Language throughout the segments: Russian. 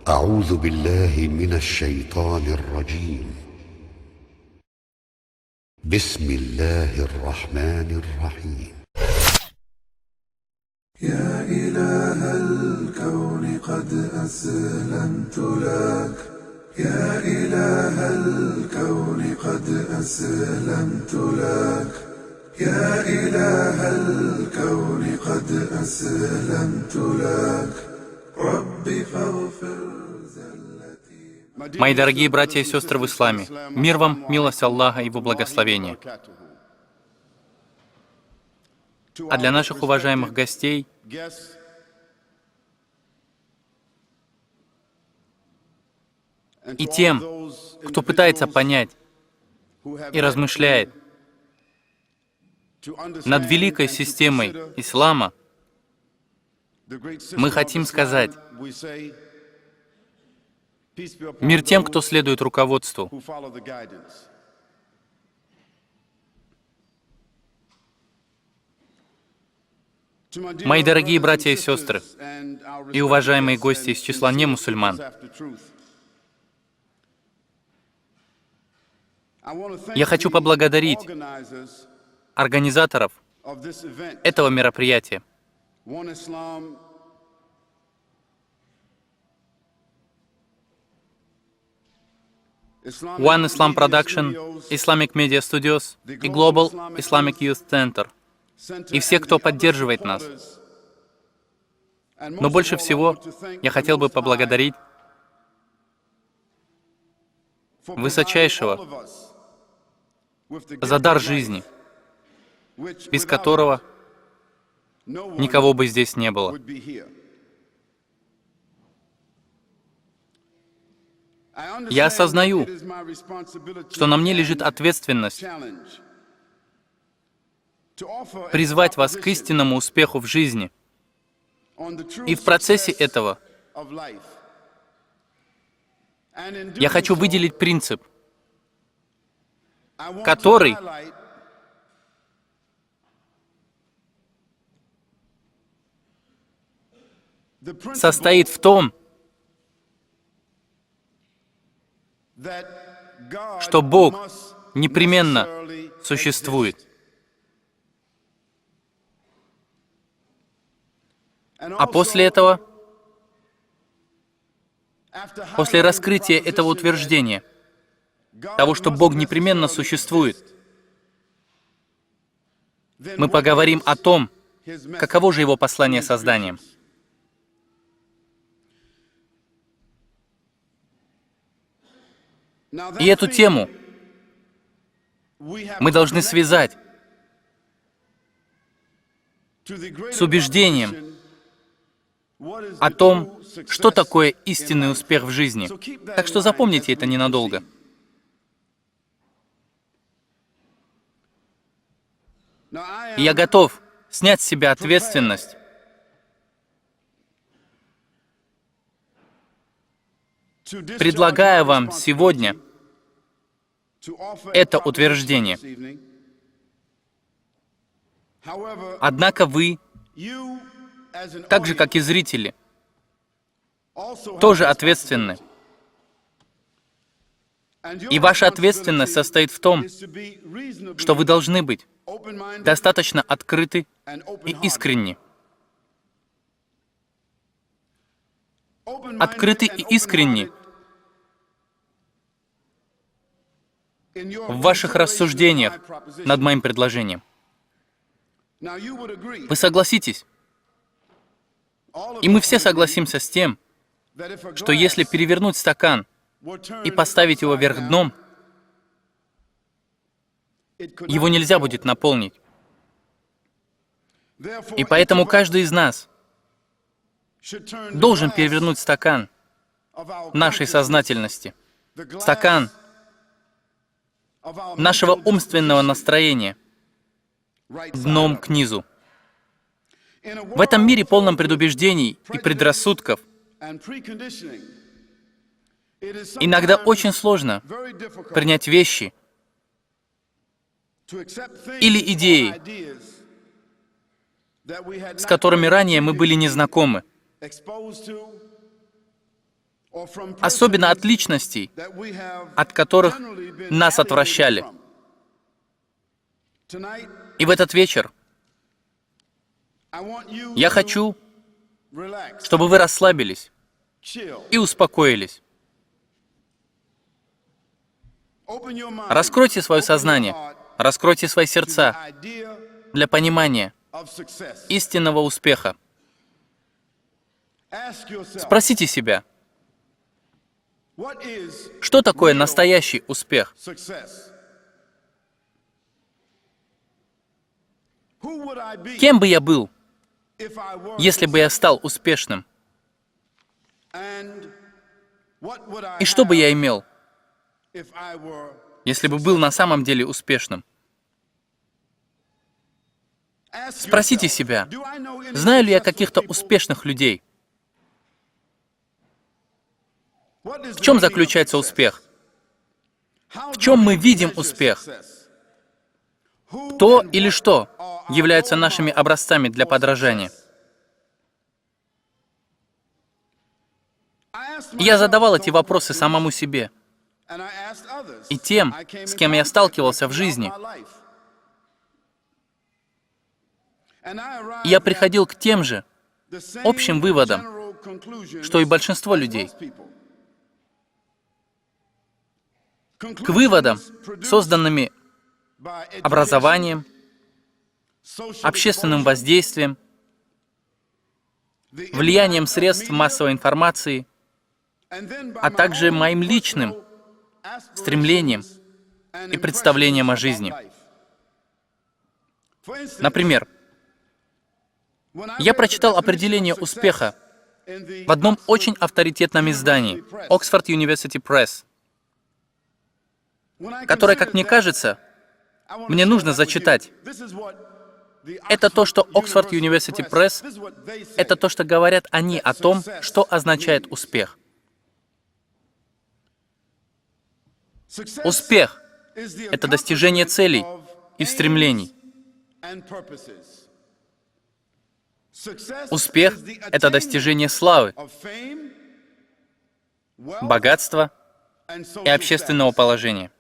أعوذ بالله من الشيطان الرجيم. بسم الله الرحمن الرحيم. يا إله الكون قد أسلمت لك، يا إله الكون قد أسلمت لك، يا إله الكون قد أسلمت لك، ربي فاغفر. Мои дорогие братья и сестры в исламе, мир вам, милость Аллаха и Его благословение. А для наших уважаемых гостей и тем, кто пытается понять и размышляет над великой системой ислама, мы хотим сказать: мир тем, кто следует руководству. Мои дорогие братья и сестры и уважаемые гости из числа немусульман, я хочу поблагодарить организаторов этого мероприятия. One Islam Production, Islamic Media Studios и Global Islamic Youth Center. И все, кто поддерживает нас. Но больше всего я хотел бы поблагодарить Высочайшего за дар жизни, без которого никого бы здесь не было. Я осознаю, что на мне лежит ответственность призвать вас к истинному успеху в жизни. И в процессе этого я хочу выделить принцип, который состоит в том, что Бог непременно существует. А после этого, после раскрытия этого утверждения, того, что Бог непременно существует, мы поговорим о том, каково же Его послание созданием. И эту тему мы должны связать с убеждением о том, что такое истинный успех в жизни. Так что запомните это ненадолго. И я готов снять с себя ответственность предлагая вам сегодня это утверждение. Однако вы, так же как и зрители, тоже ответственны. И ваша ответственность состоит в том, что вы должны быть достаточно открыты и искренни. открыты и искренни в ваших рассуждениях над моим предложением. Вы согласитесь, и мы все согласимся с тем, что если перевернуть стакан и поставить его вверх дном, его нельзя будет наполнить. И поэтому каждый из нас должен перевернуть стакан нашей сознательности, стакан нашего умственного настроения дном к низу. В этом мире, полном предубеждений и предрассудков, иногда очень сложно принять вещи или идеи, с которыми ранее мы были незнакомы, особенно от личностей, от которых нас отвращали. И в этот вечер я хочу, чтобы вы расслабились и успокоились. Раскройте свое сознание, раскройте свои сердца для понимания истинного успеха. Спросите себя, что такое настоящий успех? Кем бы я был, если бы я стал успешным? И что бы я имел, если бы был на самом деле успешным? Спросите себя, знаю ли я каких-то успешных людей? В чем заключается успех? В чем мы видим успех? Кто или что являются нашими образцами для подражания? Я задавал эти вопросы самому себе и тем, с кем я сталкивался в жизни. Я приходил к тем же общим выводам, что и большинство людей. К выводам, созданными образованием, общественным воздействием, влиянием средств массовой информации, а также моим личным стремлением и представлением о жизни. Например, я прочитал определение успеха в одном очень авторитетном издании, Oxford University Press, которое, как мне кажется, мне нужно зачитать. Это то, что Oxford University Press, это то, что говорят они о том, что означает успех. Успех — это достижение целей и стремлений. Успех — это достижение славы, богатства и общественного положения.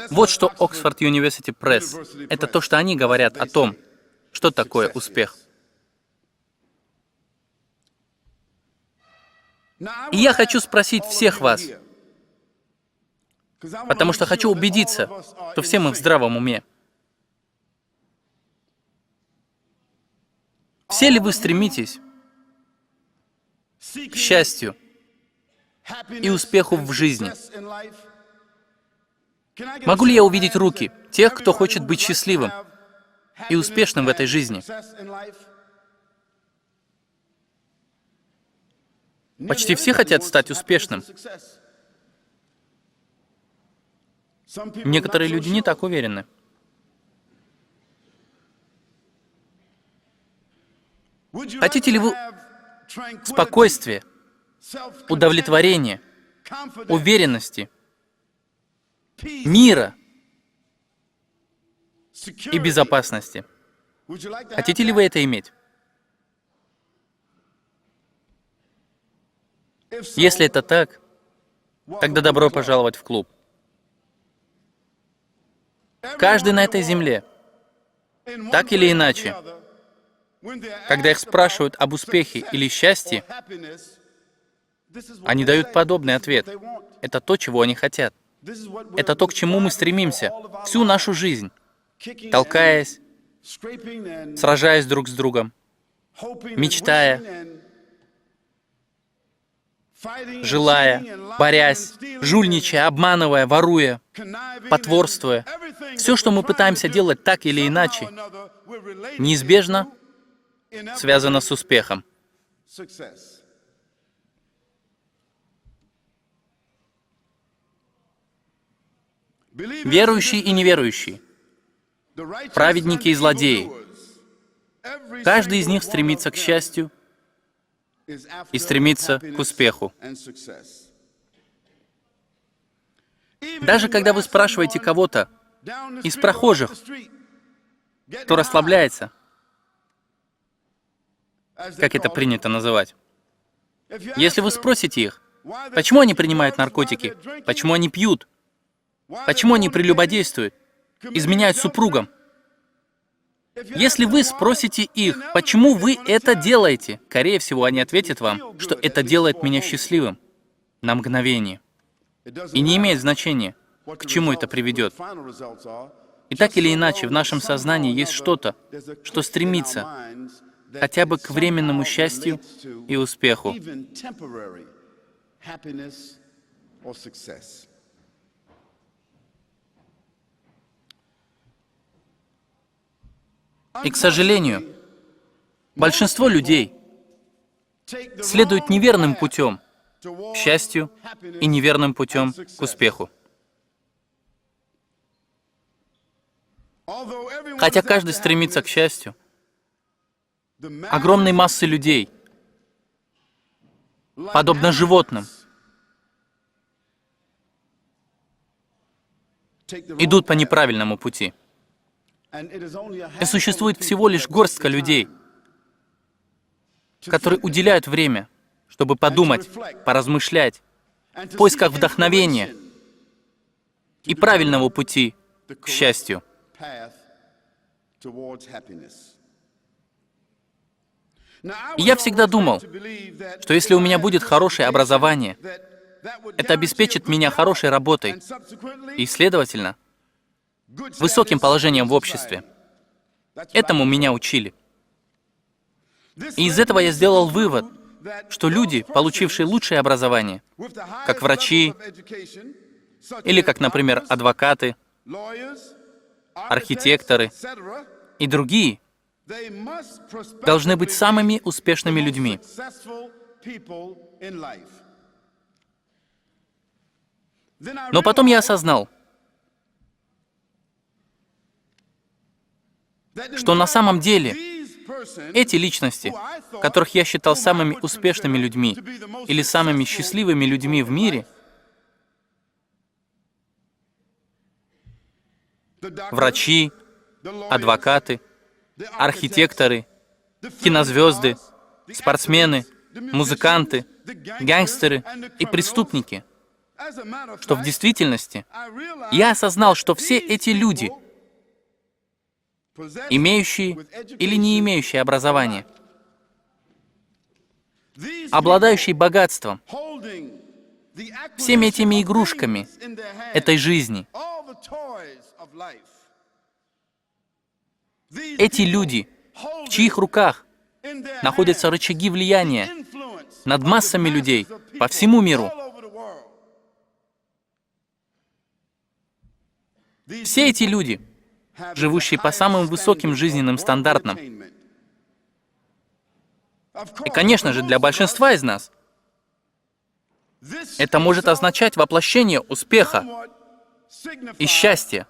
Вот что Oxford University Press — это то, что они говорят о том, что такое успех. И я хочу спросить всех вас, потому что хочу убедиться, что все мы в здравом уме. Все ли вы стремитесь к счастью и успеху в жизни? Могу ли я увидеть руки тех, кто хочет быть счастливым и успешным в этой жизни? Почти все хотят стать успешным. Некоторые люди не так уверены. Хотите ли вы спокойствия, удовлетворения, уверенности, мира и безопасности? Хотите ли вы это иметь? Если это так, тогда добро пожаловать в клуб. Каждый на этой земле, так или иначе, Когда их спрашивают об успехе или счастье, они дают подобный ответ. Это то, чего они хотят. Это то, к чему мы стремимся всю нашу жизнь, толкаясь, сражаясь друг с другом, мечтая, желая, борясь, жульничая, обманывая, воруя, потворствуя. Все, что мы пытаемся делать так или иначе, неизбежно связано с успехом. Верующие и неверующие, праведники и злодеи, каждый из них стремится к счастью и стремится к успеху. Даже когда вы спрашиваете кого-то из прохожих, кто расслабляется, как это принято называть, если вы спросите их, почему они принимают наркотики, почему они пьют, почему они прелюбодействуют, изменяют супругам, если вы спросите их, почему вы это делаете, скорее всего, они ответят вам, что это делает меня счастливым на мгновение. И не имеет значения, к чему это приведет. И так или иначе, в нашем сознании есть что-то, что стремится хотя бы к временному счастью и успеху. И, к сожалению, большинство людей следуют неверным путем к счастью и неверным путем к успеху. Хотя каждый стремится к счастью, огромной массы людей, подобно животным, идут по неправильному пути. И существует всего лишь горстка людей, которые уделяют время, чтобы подумать, поразмышлять, в поисках вдохновения и правильного пути к счастью. И я всегда думал, что если у меня будет хорошее образование, это обеспечит меня хорошей работой и, следовательно, высоким положением в обществе. Этому меня учили. И из этого я сделал вывод, что люди, получившие лучшее образование, как врачи, или как, например, адвокаты, архитекторы и другие, должны быть самыми успешными людьми. Но потом я осознал, что на самом деле эти личности, которых я считал самыми успешными людьми или самыми счастливыми людьми в мире, врачи, адвокаты, архитекторы, кинозвезды, спортсмены, музыканты, гангстеры и преступники, что в действительности я осознал, что все эти люди, имеющие или не имеющие образование, обладающие богатством, всеми этими игрушками этой жизни, эти люди, в чьих руках находятся рычаги влияния над массами людей по всему миру, все эти люди, живущие по самым высоким жизненным стандартам. И, конечно же, для большинства из нас это может означать воплощение успеха и счастья.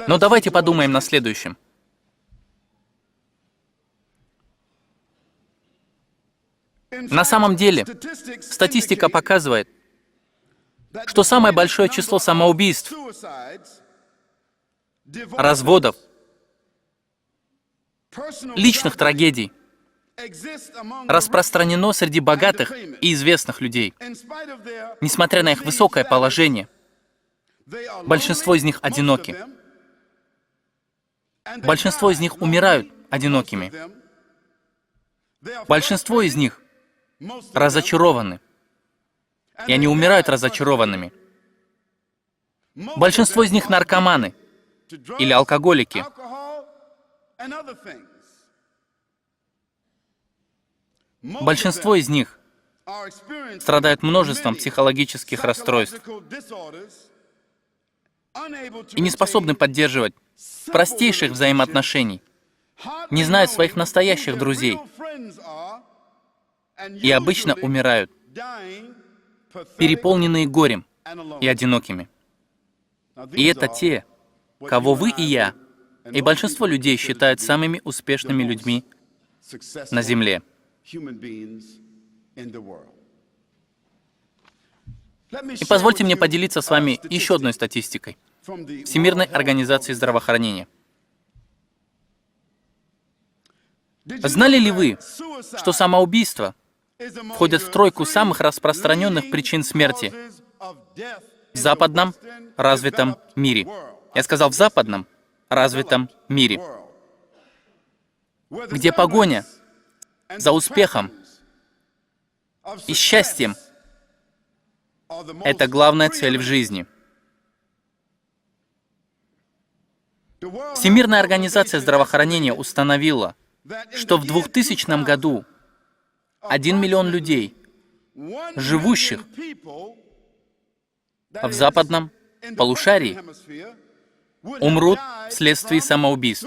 Но давайте подумаем на следующем. На самом деле, статистика показывает, что самое большое число самоубийств, разводов, личных трагедий распространено среди богатых и известных людей, несмотря на их высокое положение, Большинство из них одиноки. Большинство из них умирают одинокими. Большинство из них разочарованы. И они умирают разочарованными. Большинство из них наркоманы или алкоголики. Большинство из них страдают множеством психологических расстройств и не способны поддерживать простейших взаимоотношений, не знают своих настоящих друзей и обычно умирают, переполненные горем и одинокими. И это те, кого вы и я, и большинство людей считают самыми успешными людьми на Земле. И позвольте мне поделиться с вами еще одной статистикой Всемирной организации здравоохранения. Знали ли вы, что самоубийство входит в тройку самых распространенных причин смерти в западном развитом мире? Я сказал, в западном развитом мире, где погоня за успехом и счастьем — это главная цель в жизни. Всемирная организация здравоохранения установила, что в 2000 году 1 миллион людей, живущих в западном полушарии, умрут вследствие самоубийств.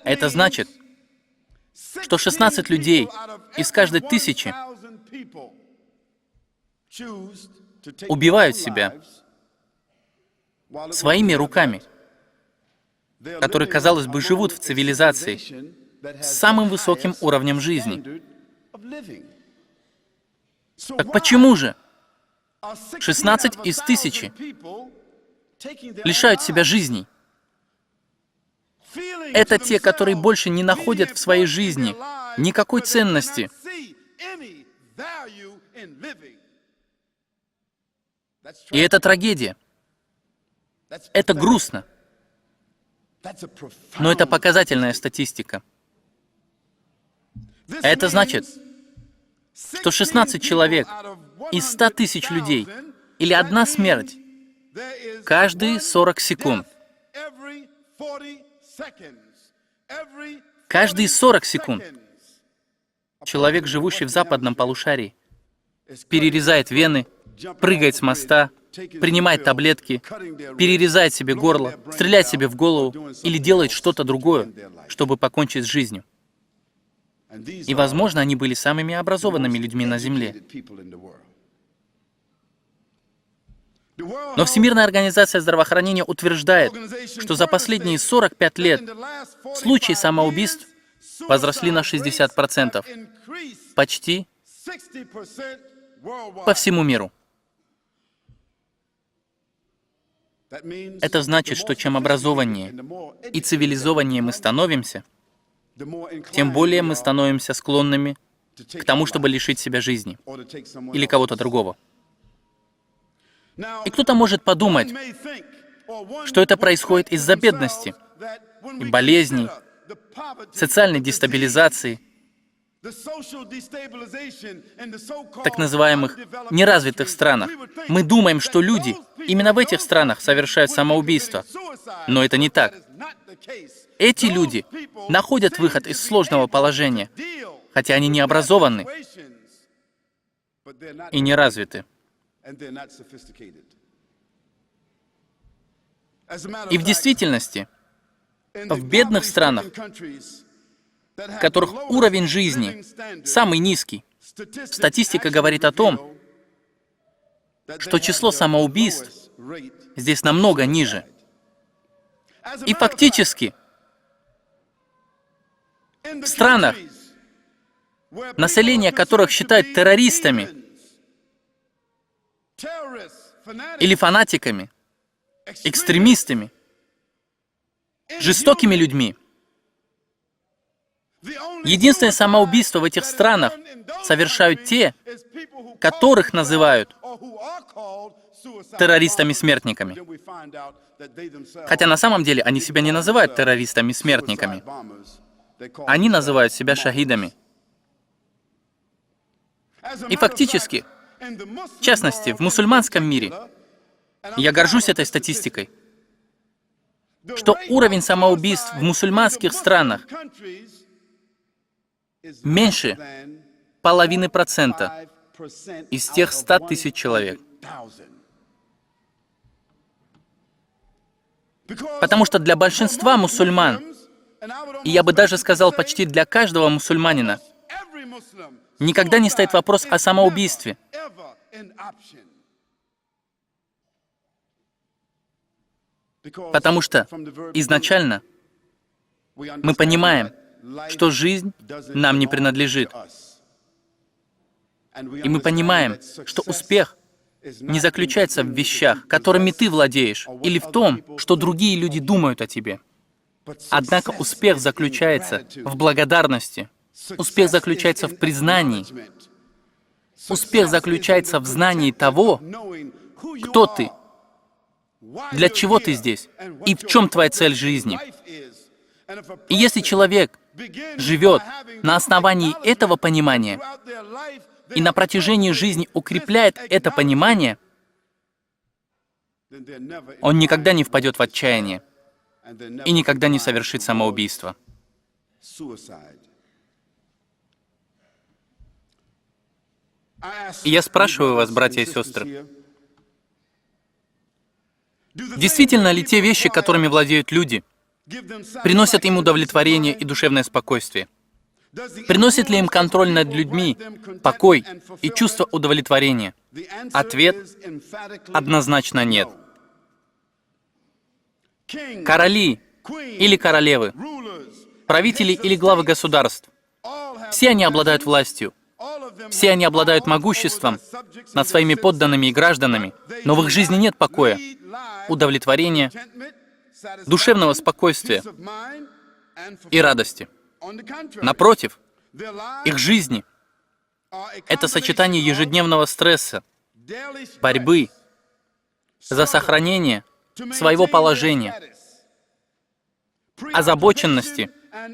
Это значит, что 16 людей из каждой 1000 убивают себя своими руками, которые, казалось бы, живут в цивилизации с самым высоким уровнем жизни. Так почему же 16 из 1000 лишают себя жизней? Это те, которые больше не находят в своей жизни никакой ценности. И это трагедия. Это грустно. Но это показательная статистика. Это значит, что 16 человек из 100 тысяч людей, или одна смерть, каждые 40 секунд. Каждые 40 секунд человек, живущий в западном полушарии, перерезает вены, прыгает с моста, принимает таблетки, перерезает себе горло, стреляет себе в голову или делает что-то другое, чтобы покончить с жизнью. И, возможно, они были самыми образованными людьми на Земле. Но Всемирная организация здравоохранения утверждает, что за последние 45 лет случаи самоубийств возросли на 60%, почти по всему миру. Это значит, что чем образованнее и цивилизованнее мы становимся, тем более мы становимся склонными к тому, чтобы лишить себя жизни или кого-то другого. И кто-то может подумать, что это происходит из-за бедности, и болезней, социальной дестабилизации, так называемых неразвитых странах. Мы думаем, что люди именно в этих странах совершают самоубийство. Но это не так. Эти люди находят выход из сложного положения, хотя они не образованы и не развиты. И в действительности, в бедных странах, в которых уровень жизни самый низкий, статистика говорит о том, что число самоубийств здесь намного ниже. И фактически, в странах, население которых считают террористами или фанатиками, экстремистами, жестокими людьми, единственное самоубийство в этих странах совершают те, которых называют террористами-смертниками. Хотя на самом деле они себя не называют террористами-смертниками. Они называют себя шахидами. И фактически, в частности, в мусульманском мире, я горжусь этой статистикой, что уровень самоубийств в мусульманских странах меньше 0,5% из тех 100 тысяч человек. Потому что для большинства мусульман, и я бы даже сказал почти для каждого мусульманина, никогда не стоит вопрос о самоубийстве. Потому что изначально мы понимаем, что жизнь нам не принадлежит. И мы понимаем, что успех не заключается в вещах, которыми ты владеешь, или в том, что другие люди думают о тебе. Однако успех заключается в благодарности. Успех заключается в признании. Успех заключается в знании того, кто ты, для чего ты здесь и в чем твоя цель жизни. И если человек живет на основании этого понимания и на протяжении жизни укрепляет это понимание, он никогда не впадет в отчаяние и никогда не совершит самоубийство. И я спрашиваю вас, братья и сестры, действительно ли те вещи, которыми владеют люди, приносят им удовлетворение и душевное спокойствие? Приносит ли им контроль над людьми, покой и чувство удовлетворения? Ответ однозначно нет. Короли или королевы, правители или главы государств, все они обладают властью, все они обладают могуществом над своими подданными и гражданами, но в их жизни нет покоя, удовлетворения, душевного спокойствия и радости. Напротив, их жизни — это сочетание ежедневного стресса, борьбы за сохранение своего положения, озабоченности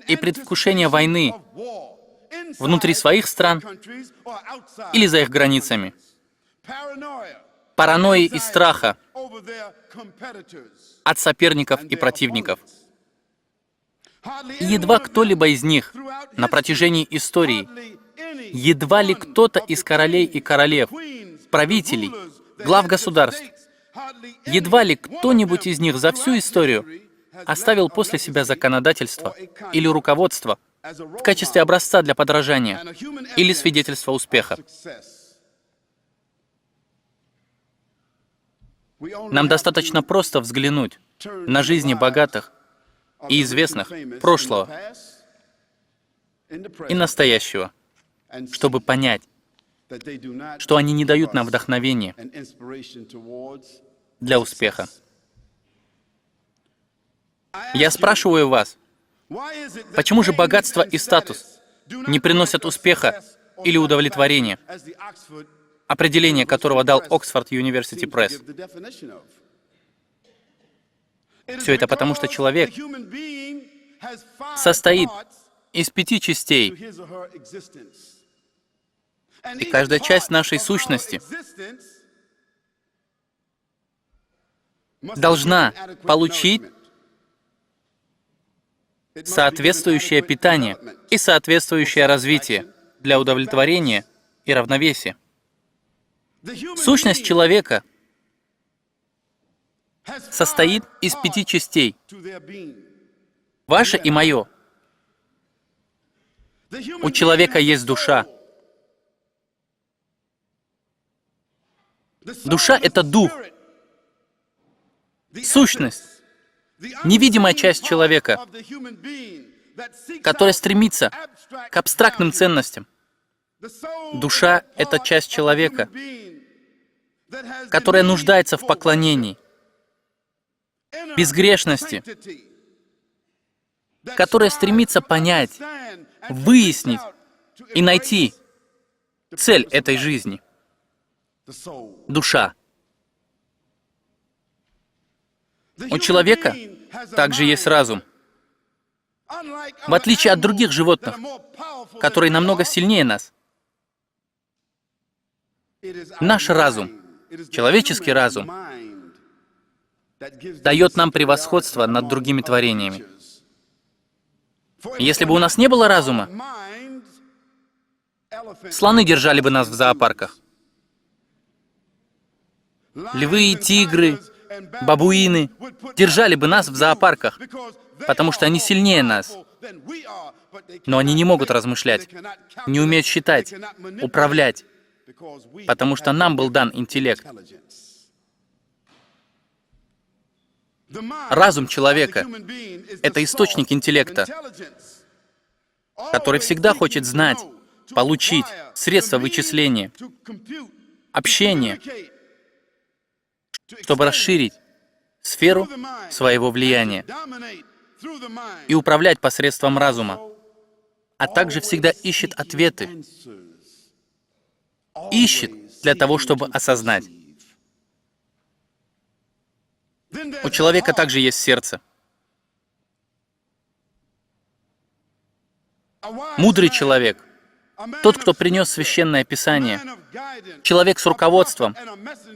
и предвкушения войны внутри своих стран или за их границами, паранойи и страха от соперников и противников. И едва кто-либо из них на протяжении истории, едва ли кто-то из королей и королев, правителей, глав государств, едва ли кто-нибудь из них за всю историю оставил после себя законодательство или руководство в качестве образца для подражания или свидетельства успеха. Нам достаточно просто взглянуть на жизни богатых и известных прошлого и настоящего, чтобы понять, что они не дают нам вдохновения для успеха. Я спрашиваю вас, почему же богатство и статус не приносят успеха или удовлетворения, определение которого дал Oxford University Press? Все это потому, что человек состоит из 5 частей, и каждая часть нашей сущности должна получить соответствующее питание и соответствующее развитие для удовлетворения и равновесия. Сущность человека состоит из 5 частей. Ваше и мое. У человека есть душа. Душа — это дух, сущность, невидимая часть человека, которая стремится к абстрактным ценностям. Душа — это часть человека, которая нуждается в поклонении, безгрешности, которая стремится понять, выяснить и найти цель этой жизни. душа. У человека также есть разум. В отличие от других животных, которые намного сильнее нас, наш разум, человеческий разум, дает нам превосходство над другими творениями. Если бы у нас не было разума, слоны держали бы нас в зоопарках. Львы, тигры, бабуины держали бы нас в зоопарках, потому что они сильнее нас. Но они не могут размышлять, не умеют считать, управлять, потому что нам был дан интеллект. Разум человека — это источник интеллекта, который всегда хочет знать, получить средства вычисления, общения, чтобы расширить сферу своего влияния и управлять посредством разума, а также всегда ищет ответы, ищет для того, чтобы осознать. У человека также есть сердце. Мудрый человек, тот, кто принес священное Писание, человек с руководством,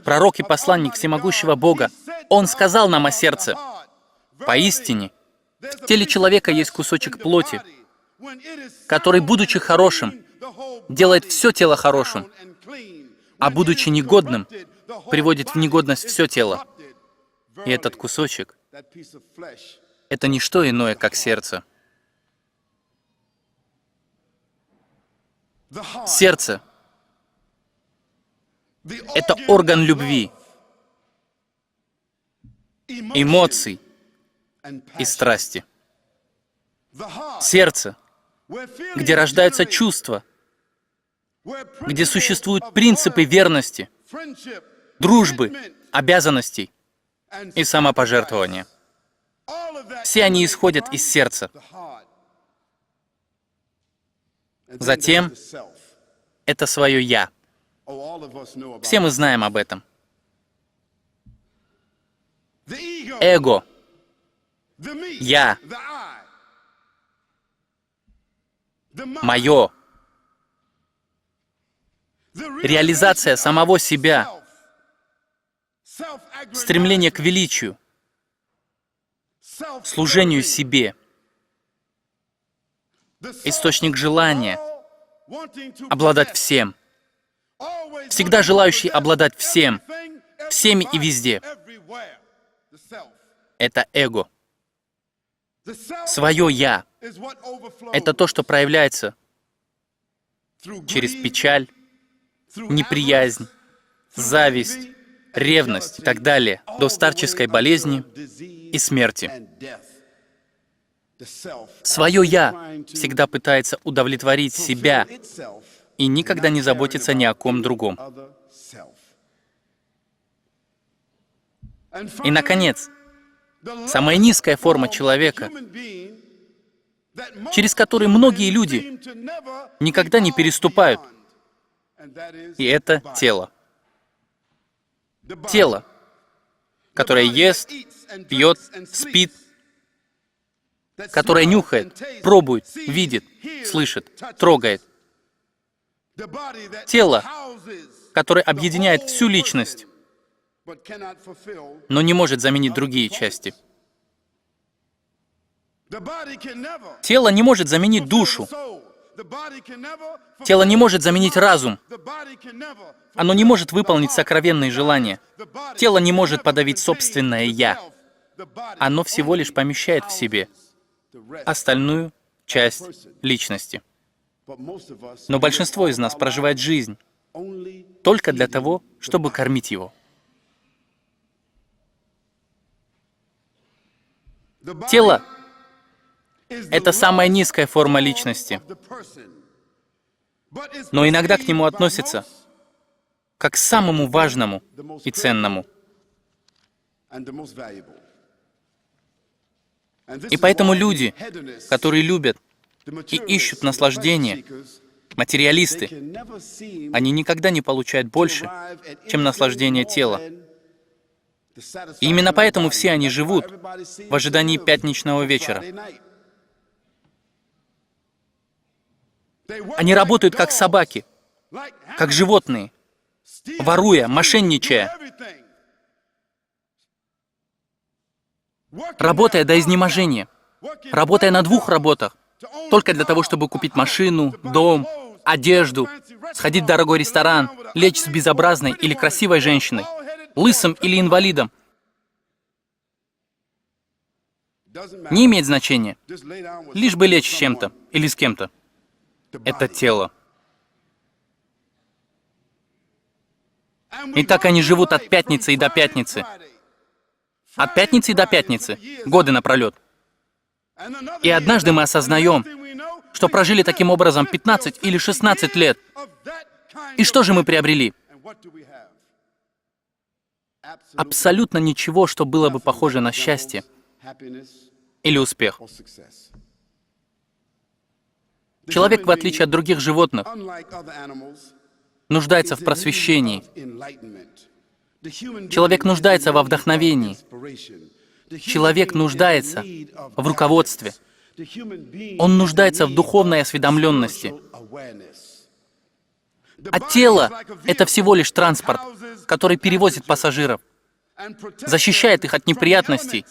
пророк и посланник всемогущего Бога, он сказал нам о сердце. Поистине, в теле человека есть кусочек плоти, который, будучи хорошим, делает все тело хорошим, а будучи негодным, приводит в негодность все тело. И этот кусочек — это не что иное, как сердце. Сердце — это орган любви, эмоций и страсти. Сердце, где рождаются чувства, где существуют принципы верности, дружбы, обязанностей и самопожертвования. Все они исходят из сердца. Затем это свое «я». Все мы знаем об этом. Эго. Я. Мое. Реализация самого себя. Стремление к величию. Служению себе. Источник желания обладать всем. Всегда желающий обладать всем, всеми и везде. Это эго. Свое «я» — это то, что проявляется через печаль, неприязнь, зависть, ревность и так далее, до старческой болезни и смерти. Свое «я» всегда пытается удовлетворить себя и никогда не заботится ни о ком другом. И, наконец, самая низкая форма человека, через которую многие люди никогда не переступают, и это тело. Тело, которое ест, пьет, спит, которое нюхает, пробует, видит, слышит, трогает. Тело, которое объединяет всю личность, но не может заменить другие части. Тело не может заменить душу. Тело не может заменить разум. Оно не может выполнить сокровенные желания. Тело не может подавить собственное «я». Оно всего лишь помещает в себе остальную часть личности. Но большинство из нас проживает жизнь только для того, чтобы кормить его. Тело — это самая низкая форма личности, но иногда к нему относятся как к самому важному и ценному. И поэтому люди, которые любят и ищут наслаждение, материалисты. Они никогда не получают больше, чем наслаждение тела. И именно поэтому все они живут в ожидании пятничного вечера. Они работают как собаки, как животные, воруя, мошенничая, работая до изнеможения, работая на 2 работах, только для того, чтобы купить машину, дом, одежду, сходить в дорогой ресторан, лечь с безобразной или красивой женщиной, лысым или инвалидом. Не имеет значения, лишь бы лечь с чем-то или с кем-то. Это тело. И так они живут от пятницы и до пятницы. От пятницы до пятницы, годы напролет. И однажды мы осознаем, что прожили таким образом 15 или 16 лет. И что же мы приобрели? Абсолютно ничего, что было бы похоже на счастье или успех. Человек, в отличие от других животных, нуждается в просвещении. Человек нуждается во вдохновении. Человек нуждается в руководстве. Он нуждается в духовной осведомленности. А тело — это всего лишь транспорт, который перевозит пассажиров, защищает их от неприятностей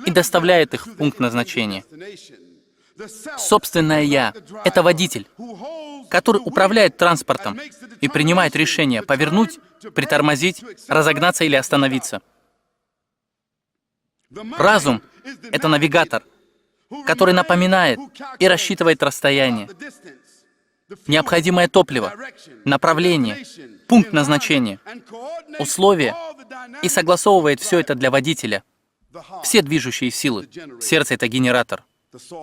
и доставляет их в пункт назначения. Собственное «я» — это водитель, который управляет транспортом и принимает решение повернуть, притормозить, разогнаться или остановиться. Разум — это навигатор, который напоминает и рассчитывает расстояние, необходимое топливо, направление, пункт назначения, условия и согласовывает все это для водителя. Все движущие силы. Сердце — это генератор.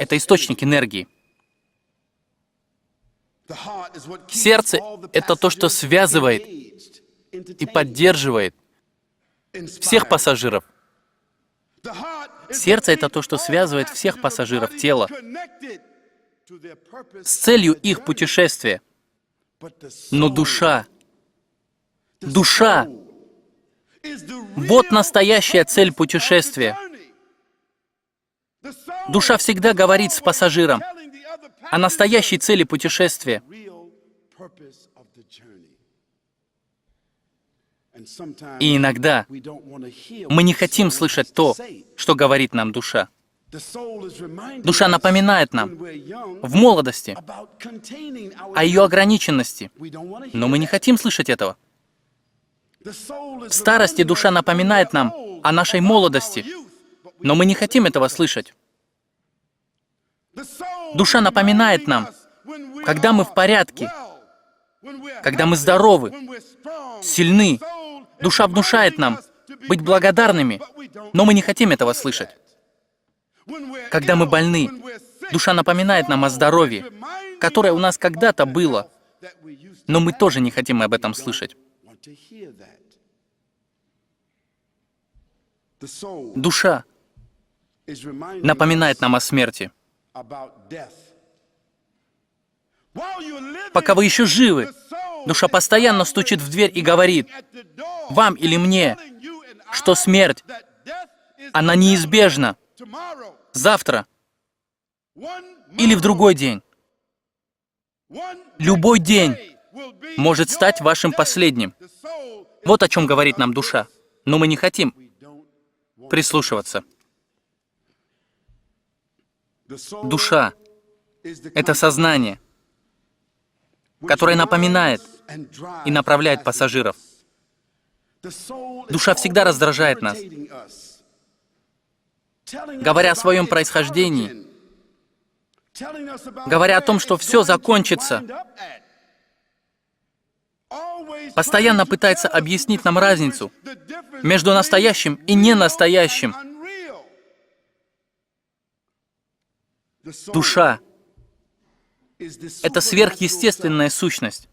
Это источник энергии. Сердце — это то, что связывает и поддерживает всех пассажиров. Сердце — это то, что связывает всех пассажиров тела с целью их путешествия. Но душа — вот настоящая цель путешествия. Душа всегда говорит с пассажиром о настоящей цели путешествия. И иногда мы не хотим слышать то, что говорит нам душа. Душа напоминает нам в молодости о ее ограниченности, но мы не хотим слышать этого. В старости душа напоминает нам о нашей молодости, но мы не хотим этого слышать. Душа напоминает нам, когда мы в порядке, когда мы здоровы, сильны. Душа внушает нам быть благодарными, но мы не хотим этого слышать. Когда мы больны, душа напоминает нам о здоровье, которое у нас когда-то было, но мы тоже не хотим об этом слышать. Душа напоминает нам о смерти. Пока вы еще живы, душа постоянно стучит в дверь и говорит вам или мне, что смерть, она неизбежна завтра или в другой день. Любой день может стать вашим последним. Вот о чем говорит нам душа. Но мы не хотим прислушиваться. Душа — это сознание, которое напоминает и направляет пассажиров. Душа всегда раздражает нас, говоря о своем происхождении, говоря о том, что все закончится, постоянно пытается объяснить нам разницу между настоящим и ненастоящим. Душа — это сверхъестественная сущность,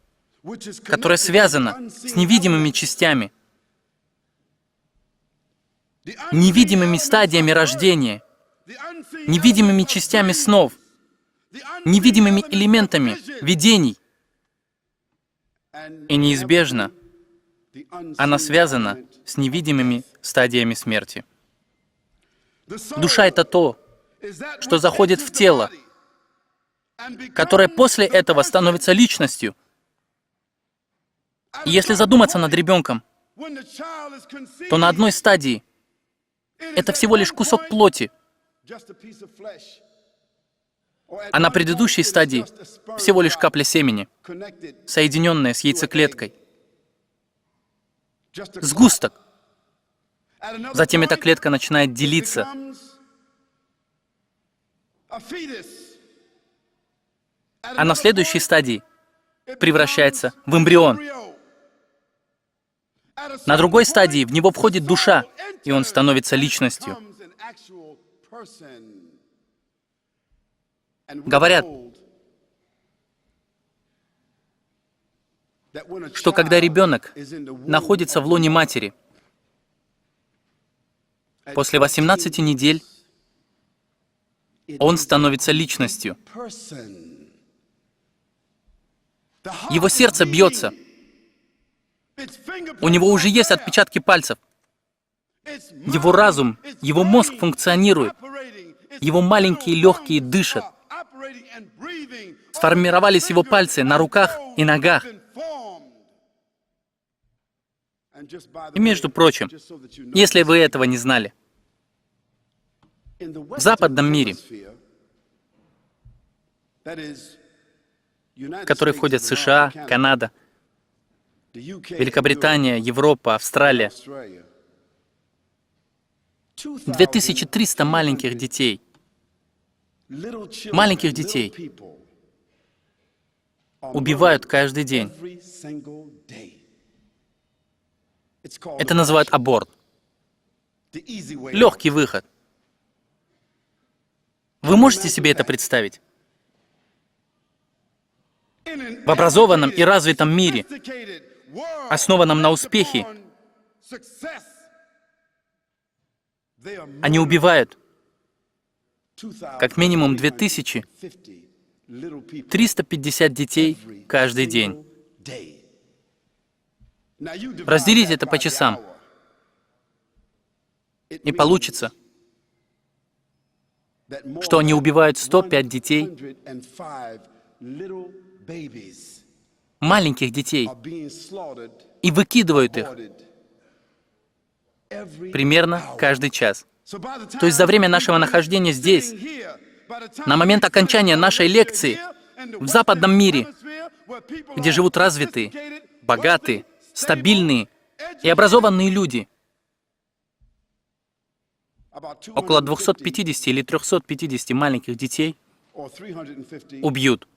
которая связана с невидимыми частями, невидимыми стадиями рождения, невидимыми частями снов, невидимыми элементами видений И неизбежно она связана с невидимыми стадиями смерти. Душа — это то, что заходит в тело, которое после этого становится личностью. И если задуматься над ребенком, то на одной стадии это всего лишь кусок плоти, а на предыдущей стадии всего лишь капля семени, соединенная с яйцеклеткой. Сгусток. Затем эта клетка начинает делиться. А на следующей стадии превращается в эмбрион. На другой стадии в него входит душа, и он становится личностью. Говорят, что когда ребенок находится в лоне матери, после 18 недель он становится личностью. Его сердце бьется. У него уже есть отпечатки пальцев. Его разум, его мозг функционирует. Его маленькие легкие дышат. Сформировались его пальцы на руках и ногах. И между прочим, если вы этого не знали, в западном мире, в который входят США, Канада, Великобритания, Европа, Австралия, 2300 маленьких детей убивают каждый день. Это называют аборт. Легкий выход. Вы можете себе это представить? В образованном и развитом мире, основанном на успехе, они убивают как минимум 2350 детей каждый день. Разделите это по часам, и получится, что они убивают 105 детей, маленьких детей, и выкидывают их примерно каждый час. То есть за время нашего нахождения здесь, на момент окончания нашей лекции, в западном мире, где живут развитые, богатые, стабильные и образованные люди, около 250 или 350 маленьких детей убьют.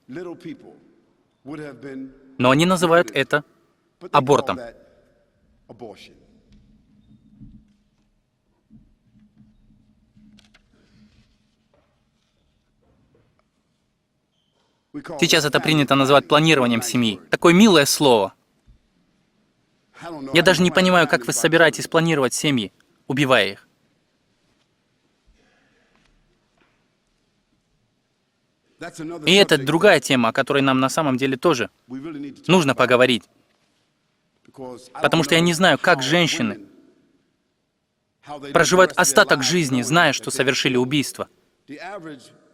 Но они называют это абортом. Сейчас это принято называть планированием семьи. Такое милое слово. Я даже не понимаю, как вы собираетесь планировать семьи, убивая их. И это другая тема, о которой нам на самом деле тоже нужно поговорить. Потому что я не знаю, как женщины проживают остаток жизни, зная, что совершили убийство.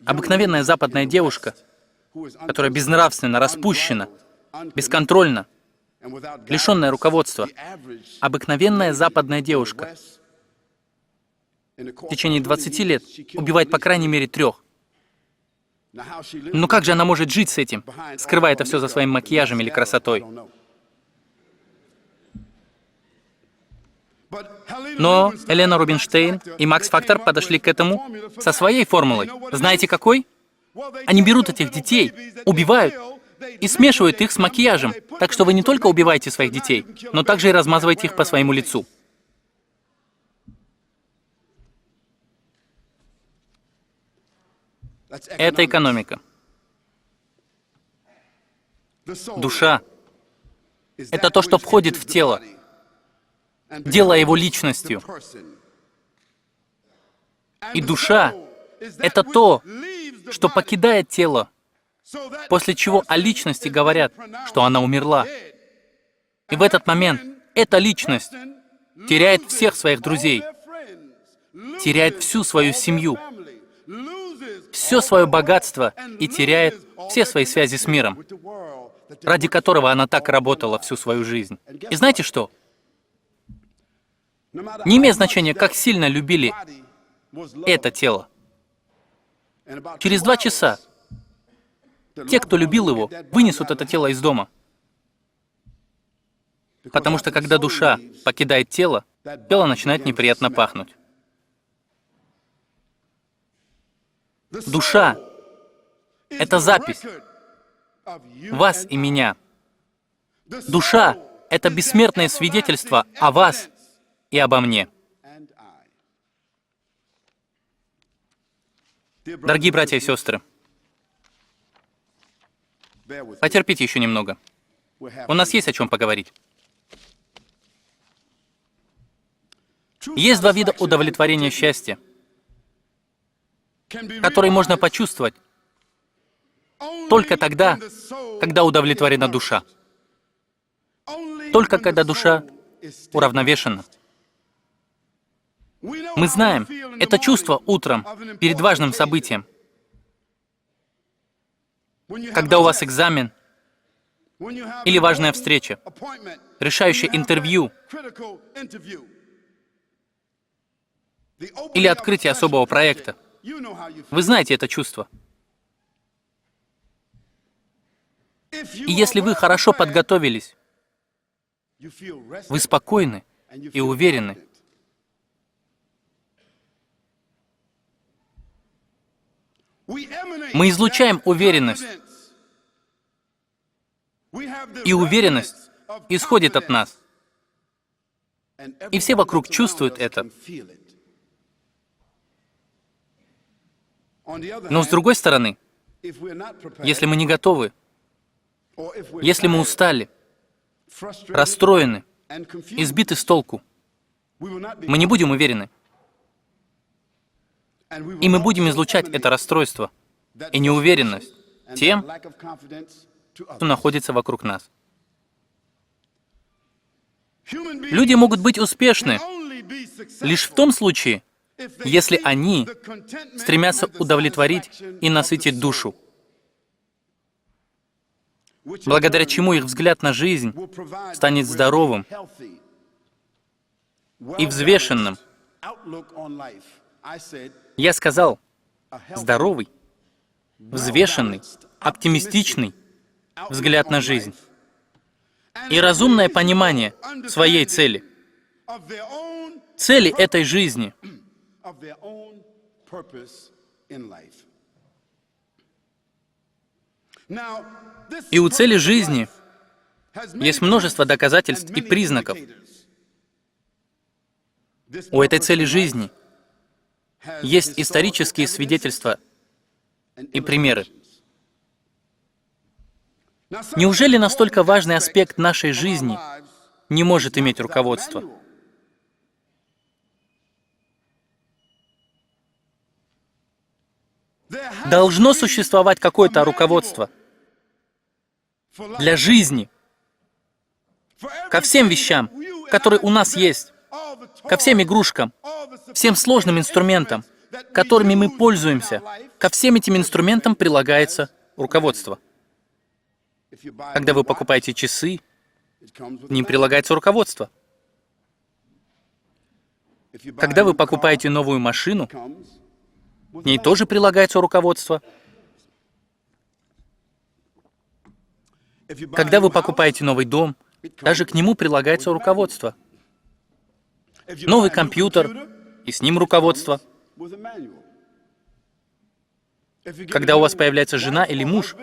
Обыкновенная западная девушка, которая безнравственно, распущена, бесконтрольна, лишенная руководства. Обыкновенная западная девушка в течение 20 лет убивает по крайней мере 3. Но как же она может жить с этим, скрывая это все за своим макияжем или красотой? Но Елена Рубинштейн и Макс Фактор подошли к этому со своей формулой. Знаете какой? Они берут этих детей, убивают и смешивают их с макияжем. Так что вы не только убиваете своих детей, но также и размазываете их по своему лицу. Это экономика. Душа — это то, что входит в тело, делая его личностью. И душа — это то, что покидает тело, после чего о личности говорят, что она умерла. И в этот момент эта личность теряет всех своих друзей, теряет всю свою семью, все свое богатство и теряет все свои связи с миром, ради которого она так работала всю свою жизнь. И знаете что? Не имеет значения, как сильно любили это тело. Через 2 часа те, кто любил его, вынесут это тело из дома. Потому что когда душа покидает тело, тело начинает неприятно пахнуть. Душа — это запись вас и меня. Душа — это бессмертное свидетельство о вас и обо мне. Дорогие братья и сестры, потерпите еще немного. У нас есть о чем поговорить. Есть 2 вида удовлетворения счастья, которые можно почувствовать только тогда, когда удовлетворена душа. Только когда душа уравновешена. Мы знаем это чувство утром, перед важным событием. Когда у вас экзамен или важная встреча, решающее интервью или открытие особого проекта. Вы знаете это чувство. И если вы хорошо подготовились, вы спокойны и уверены. Мы излучаем уверенность. И уверенность исходит от нас. И все вокруг чувствуют это. Но с другой стороны, если мы не готовы, если мы устали, расстроены, избиты с толку, мы не будем уверены. И мы будем излучать это расстройство и неуверенность тем, кто находится вокруг нас. Люди могут быть успешны лишь в том случае, если они стремятся удовлетворить и насытить душу, благодаря чему их взгляд на жизнь станет здоровым и взвешенным. Я сказал, здоровый, взвешенный, оптимистичный взгляд на жизнь и разумное понимание своей цели, цели этой жизни. И у цели жизни есть множество доказательств и признаков. У этой цели жизни есть исторические свидетельства и примеры. Неужели настолько важный аспект нашей жизни не может иметь руководство? Должно существовать какое-то руководство для жизни, ко всем вещам, которые у нас есть, ко всем игрушкам, всем сложным инструментам, которыми мы пользуемся. Ко всем этим инструментам прилагается руководство. Когда вы покупаете часы, к ним прилагается руководство. Когда вы покупаете новую машину, к ней тоже прилагается руководство. Когда вы покупаете новый дом, даже к нему прилагается руководство. Новый компьютер, и с ним руководство. Когда у вас появляется жена или муж,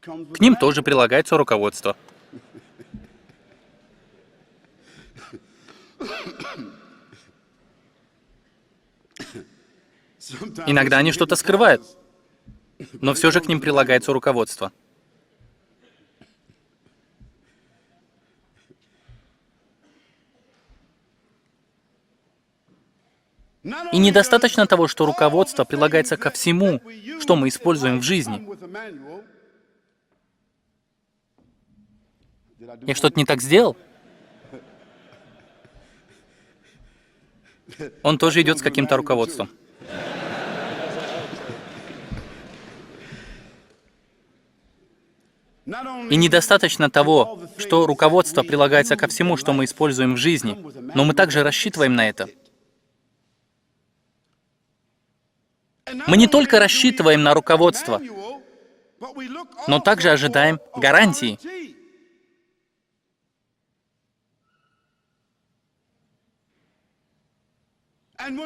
к ним тоже прилагается руководство. Иногда они что-то скрывают, но все же к ним прилагается руководство. И недостаточно того, что руководство прилагается ко всему, что мы используем в жизни. Я что-то не так сделал? Он тоже идет с каким-то руководством. И недостаточно того, что руководство прилагается ко всему, что мы используем в жизни, но мы также рассчитываем на это. Мы не только рассчитываем на руководство, но также ожидаем гарантии.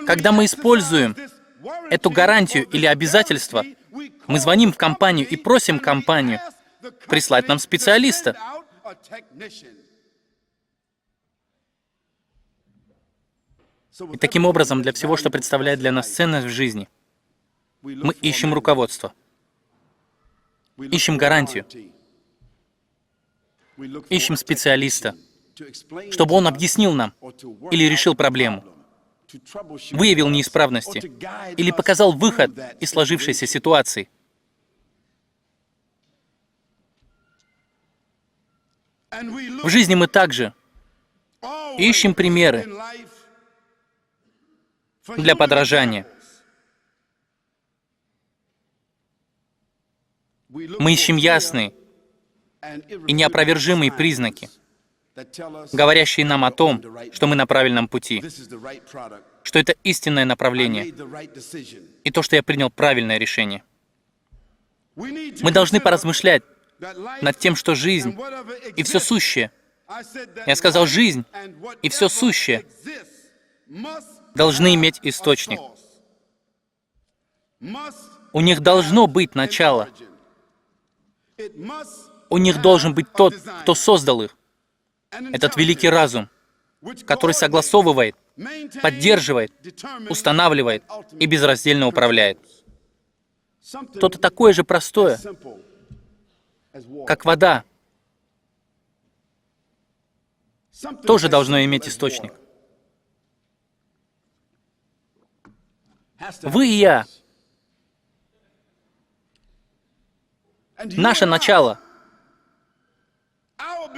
Когда мы используем эту гарантию или обязательство, мы звоним в компанию и просим компанию прислать нам специалиста. И таким образом, для всего, что представляет для нас ценность в жизни, мы ищем руководство, ищем гарантию, ищем специалиста, чтобы он объяснил нам или решил проблему, выявил неисправности или показал выход из сложившейся ситуации. В жизни мы также ищем примеры для подражания. Мы ищем ясные и неопровержимые признаки, говорящие нам о том, что мы на правильном пути, что это истинное направление, и то, что я принял правильное решение. Мы должны поразмышлять над тем, что жизнь и все сущее, я сказал, жизнь и все сущее должны иметь источник. У них должно быть начало. У них должен быть тот, кто создал их. Этот великий разум, который согласовывает, поддерживает, устанавливает и безраздельно управляет. Что-то такое же простое, как вода, тоже должно иметь источник. Вы и я. Наше начало,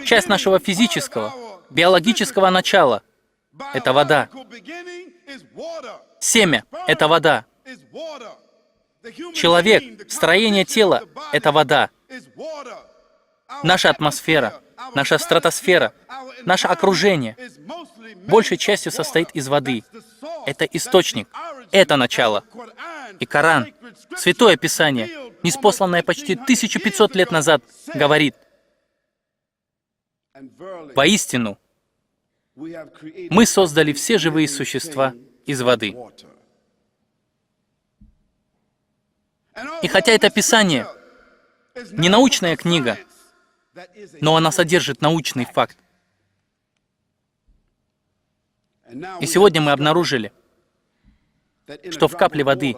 часть нашего физического, биологического начала — это вода. Семя — это вода. Человек, строение тела — это вода. Наша атмосфера, наша стратосфера, наше окружение большей частью состоит из воды. Это источник, это начало. И Коран, Святое Писание, ниспосланное почти 1500 лет назад, говорит: воистину, мы создали все живые существа из воды. И хотя это Писание не научная книга, но она содержит научный факт. И сегодня мы обнаружили, что в капле воды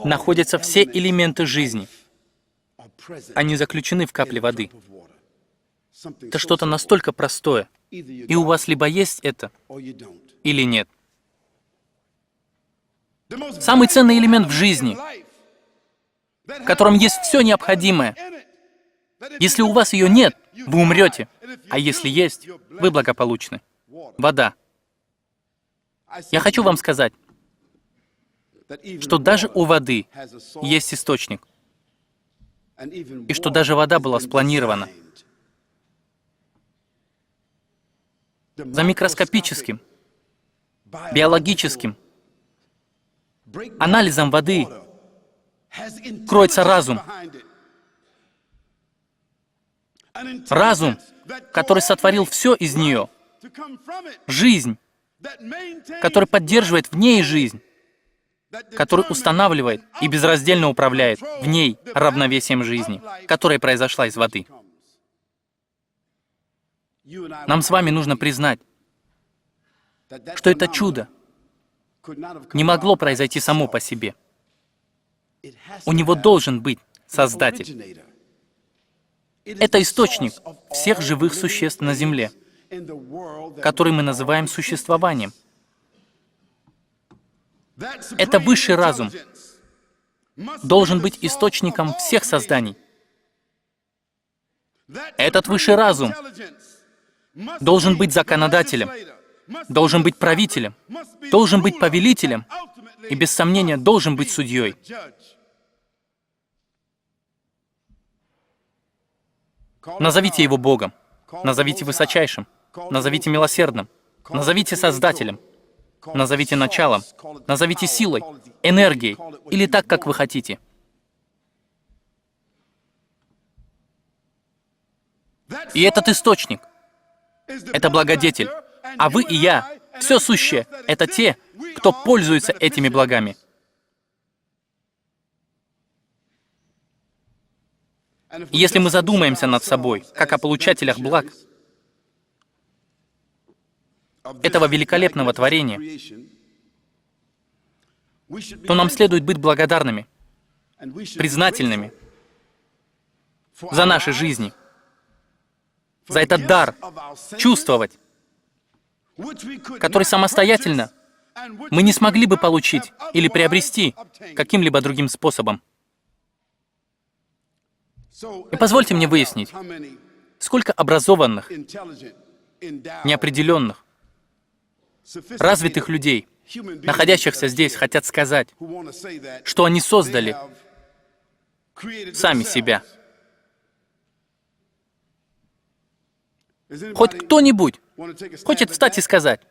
находятся все элементы жизни. Они заключены в капле воды. Это что-то настолько простое, и у вас либо есть это, или нет. Самый ценный элемент в жизни, в котором есть все необходимое. Если у вас ее нет, вы умрете, а если есть, вы благополучны. Вода. Я хочу вам сказать, что даже у воды есть источник, и что даже вода была спланирована. За микроскопическим, биологическим анализом воды кроется разум. Разум, который сотворил все из нее. Жизнь, который поддерживает в ней жизнь, который устанавливает и безраздельно управляет в ней равновесием жизни, которая произошла из воды. Нам с вами нужно признать, что это чудо не могло произойти само по себе. У него должен быть Создатель. Это источник всех живых существ на Земле, который мы называем существованием. Это высший разум должен быть источником всех созданий. Этот высший разум должен быть законодателем, должен быть правителем, должен быть повелителем и, без сомнения, должен быть судьей. Назовите его Богом, назовите высочайшим, назовите милосердным, назовите Создателем, назовите началом, назовите силой, энергией или так, как вы хотите. И этот источник — это благодетель, а вы и я, все сущее — это те, кто пользуется этими благами. И если мы задумаемся над собой, как о получателях благ этого великолепного творения, то нам следует быть благодарными, признательными за наши жизни, за этот дар, чувствовать, который самостоятельно мы не смогли бы получить или приобрести каким-либо другим способом. И позвольте мне выяснить, сколько образованных, неопределенных, развитых людей, находящихся здесь, хотят сказать, что они создали сами себя. Хоть кто-нибудь хочет встать и сказать?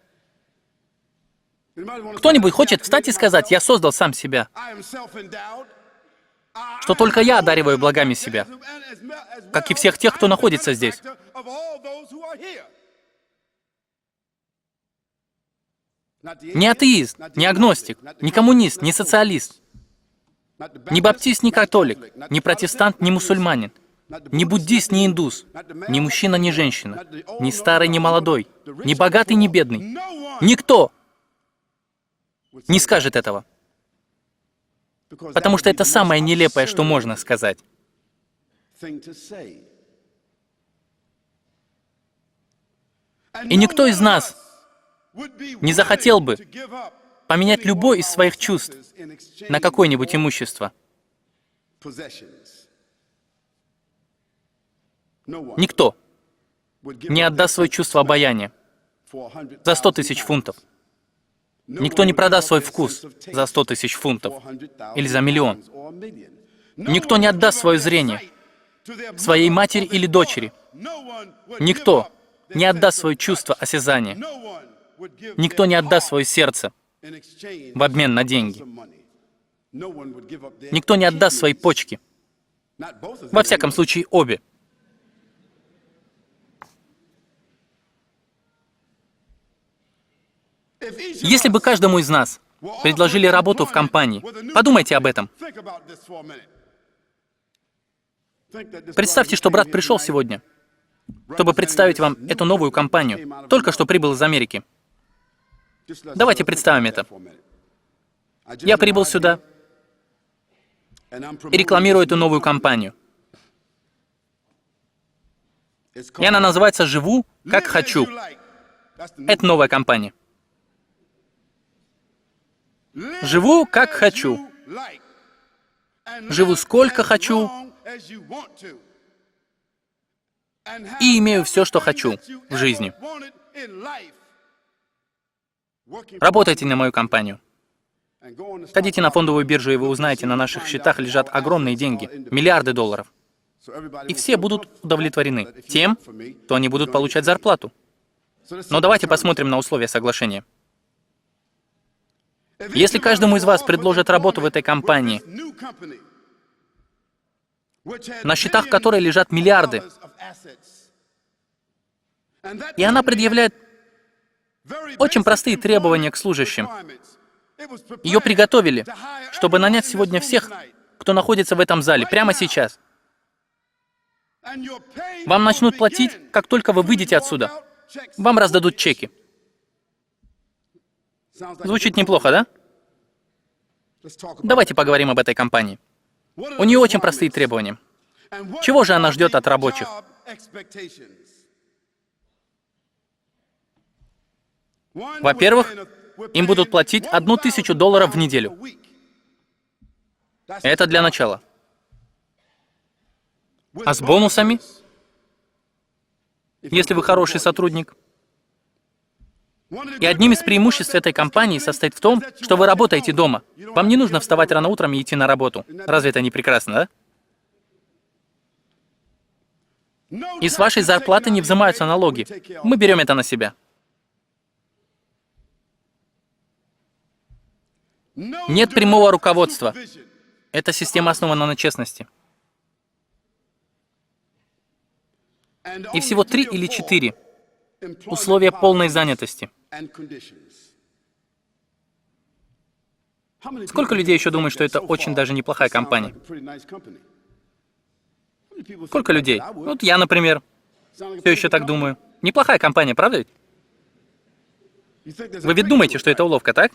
Кто-нибудь хочет встать и сказать: «Я создал сам себя», что только я одариваю благами себя, как и всех тех, кто находится здесь? Не атеист, не агностик, не коммунист, не социалист, не баптист, не католик, не протестант, не мусульманин, не буддист, не индус, ни мужчина, ни женщина, ни старый, ни молодой, ни богатый, ни бедный. Никто не скажет этого. Потому что это самое нелепое, что можно сказать. И никто из нас не захотел бы поменять любое из своих чувств на какое-нибудь имущество. Никто не отдаст свое чувство обаяния за 100 тысяч фунтов. Никто не продаст свой вкус за 100 тысяч фунтов или за миллион. Никто не отдаст свое зрение своей матери или дочери. Никто не отдаст свое чувство осязания. Никто не отдаст свое сердце в обмен на деньги. Никто не отдаст свои почки. Во всяком случае, обе. Если бы каждому из нас предложили работу в компании, подумайте об этом. Представьте, что брат пришел сегодня, чтобы представить вам эту новую компанию, только что прибыл из Америки. Давайте представим это. Я прибыл сюда и рекламирую эту новую компанию. И она называется «Живу, как хочу». Это новая компания. Живу, как хочу. Живу сколько хочу. И имею все, что хочу в жизни. Работайте на мою компанию. Ходите на фондовую биржу, и вы узнаете, на наших счетах лежат огромные деньги, миллиарды долларов. И все будут удовлетворены тем, что они будут получать зарплату. Но давайте посмотрим на условия соглашения. Если каждому из вас предложат работу в этой компании, на счетах которой лежат миллиарды, и она предъявляет очень простые требования к служащим, ее приготовили, чтобы нанять сегодня всех, кто находится в этом зале, прямо сейчас. Вам начнут платить, как только вы выйдете отсюда. Вам раздадут чеки. Звучит неплохо, да? Давайте поговорим об этой компании. У нее очень простые требования. Чего же она ждет от рабочих? Во-первых, им будут платить $1000 в неделю. Это для начала. А с бонусами если вы хороший сотрудник. И одним из преимуществ этой компании состоит в том, что вы работаете дома. Вам не нужно вставать рано утром и идти на работу. Разве это не прекрасно, да? И с вашей зарплаты не взимаются налоги. Мы берем это на себя. Нет прямого руководства. Эта система основана на честности. И всего 3 или 4 условия полной занятости. Сколько людей еще думают, что это очень даже неплохая компания? Сколько людей? Вот я, например, все еще так думаю. Неплохая компания, правда ведь? Вы ведь думаете, что это уловка, так?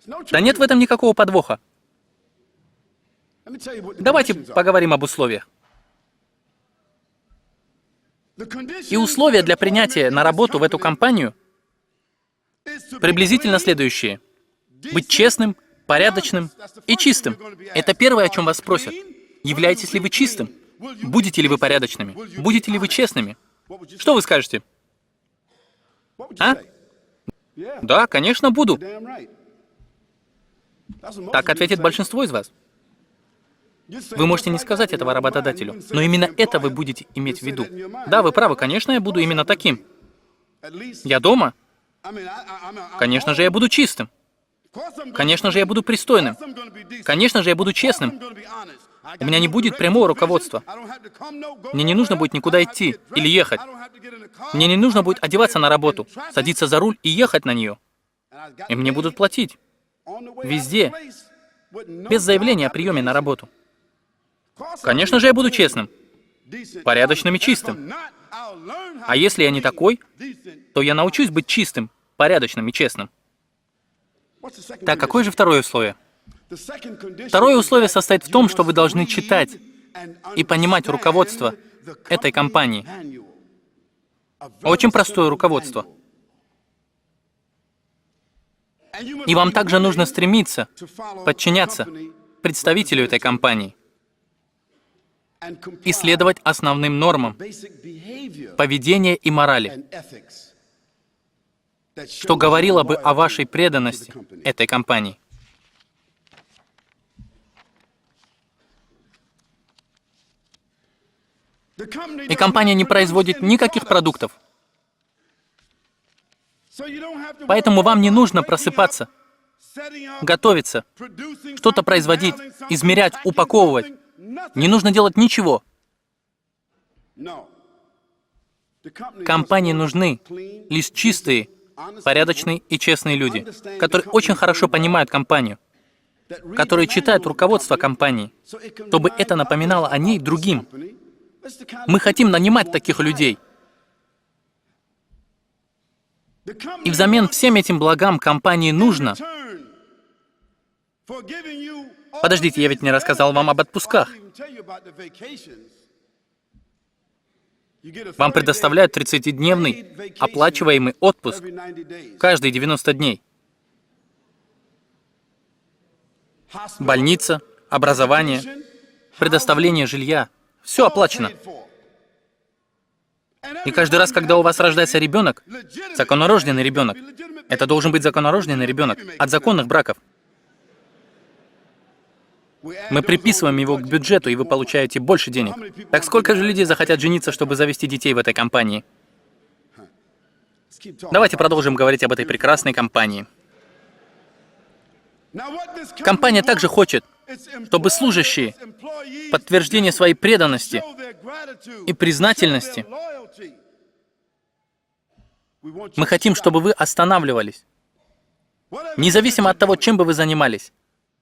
Да нет в этом никакого подвоха. Давайте поговорим об условиях. И условия для принятия на работу в эту компанию приблизительно следующие. Быть честным, порядочным и чистым. Это первое, о чем вас спросят. Являетесь ли вы чистым? Будете ли вы порядочными? Будете ли вы честными? Что вы скажете? А? Да, конечно, буду. Так ответит большинство из вас. Вы можете не сказать этого работодателю, но именно это вы будете иметь в виду. Да, вы правы, конечно, я буду именно таким. Я дома? Конечно же, я буду чистым. Конечно же, я буду пристойным. Конечно же, я буду честным. У меня не будет прямого руководства. Мне не нужно будет никуда идти или ехать. Мне не нужно будет одеваться на работу, садиться за руль и ехать на нее. И мне будут платить. Везде. Без заявления о приеме на работу. Конечно же, я буду честным, порядочным и чистым. А если я не такой, то я научусь быть чистым, порядочным и честным. Так, какое же второе условие? Второе условие состоит в том, что вы должны читать и понимать руководство этой компании. Очень простое руководство. И вам также нужно стремиться подчиняться представителю этой компании и следовать основным нормам поведения и морали, что говорило бы о вашей преданности этой компании. И компания не производит никаких продуктов. Поэтому вам не нужно просыпаться, готовиться, что-то производить, измерять, упаковывать. Не нужно делать ничего. Компании нужны лишь чистые, порядочные и честные люди, которые очень хорошо понимают компанию, которые читают руководство компании, чтобы это напоминало о ней другим. Мы хотим нанимать таких людей. И взамен всем этим благам компании нужно... Подождите, я ведь не рассказал вам об отпусках. Вам предоставляют 30-дневный оплачиваемый отпуск каждые 90 дней. Больница, образование, предоставление жилья. Все оплачено. И каждый раз, когда у вас рождается ребенок, законорожденный ребенок, это должен быть законорожденный ребенок от законных браков. Мы приписываем его к бюджету, и вы получаете больше денег. Так сколько же людей захотят жениться, чтобы завести детей в этой компании? Давайте продолжим говорить об этой прекрасной компании. Компания также хочет, чтобы служащие подтверждение своей преданности и признательности. Мы хотим, чтобы вы останавливались, независимо от того, чем бы вы занимались,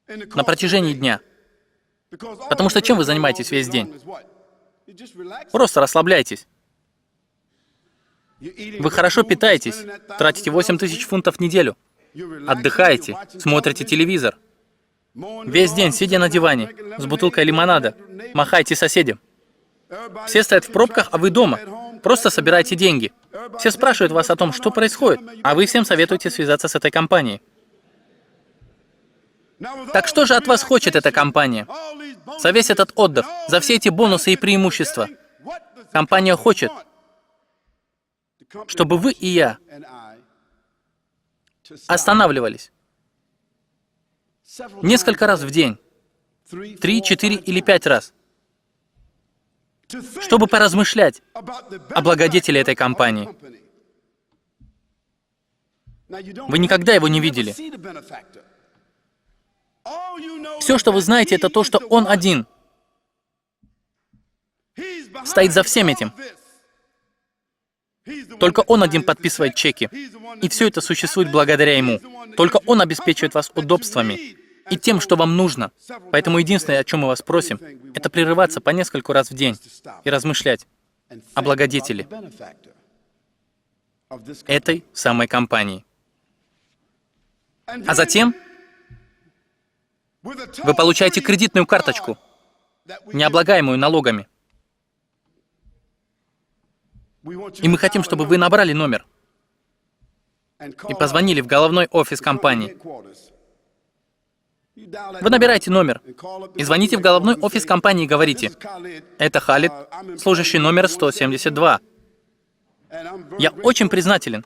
на протяжении дня. Потому что чем вы занимаетесь весь день? Просто расслабляйтесь. Вы хорошо питаетесь, тратите 8000 фунтов в неделю, отдыхаете, смотрите телевизор. Весь день, сидя на диване, с бутылкой лимонада, махайте соседям. Все стоят в пробках, а вы дома. Просто собираете деньги. Все спрашивают вас о том, что происходит, а вы всем советуете связаться с этой компанией. Так что же от вас хочет эта компания? За весь этот отдых, за все эти бонусы и преимущества. Компания хочет, чтобы вы и я останавливались несколько раз в день, 3, 4 или 5 раз, чтобы поразмышлять о благодетеле этой компании. Вы никогда его не видели. Все, что вы знаете, это то, что он один стоит за всем этим. Только он один подписывает чеки. И все это существует благодаря ему. Только он обеспечивает вас удобствами и тем, что вам нужно. Поэтому единственное, о чем мы вас просим, это прерываться по нескольку раз в день и размышлять о благодетеле этой самой компании. А затем вы получаете кредитную карточку, не облагаемую налогами. И мы хотим, чтобы вы набрали номер и позвонили в головной офис компании. Вы набираете номер и звоните в головной офис компании и говорите: «Это Халид, служащий номер 172. Я очень признателен,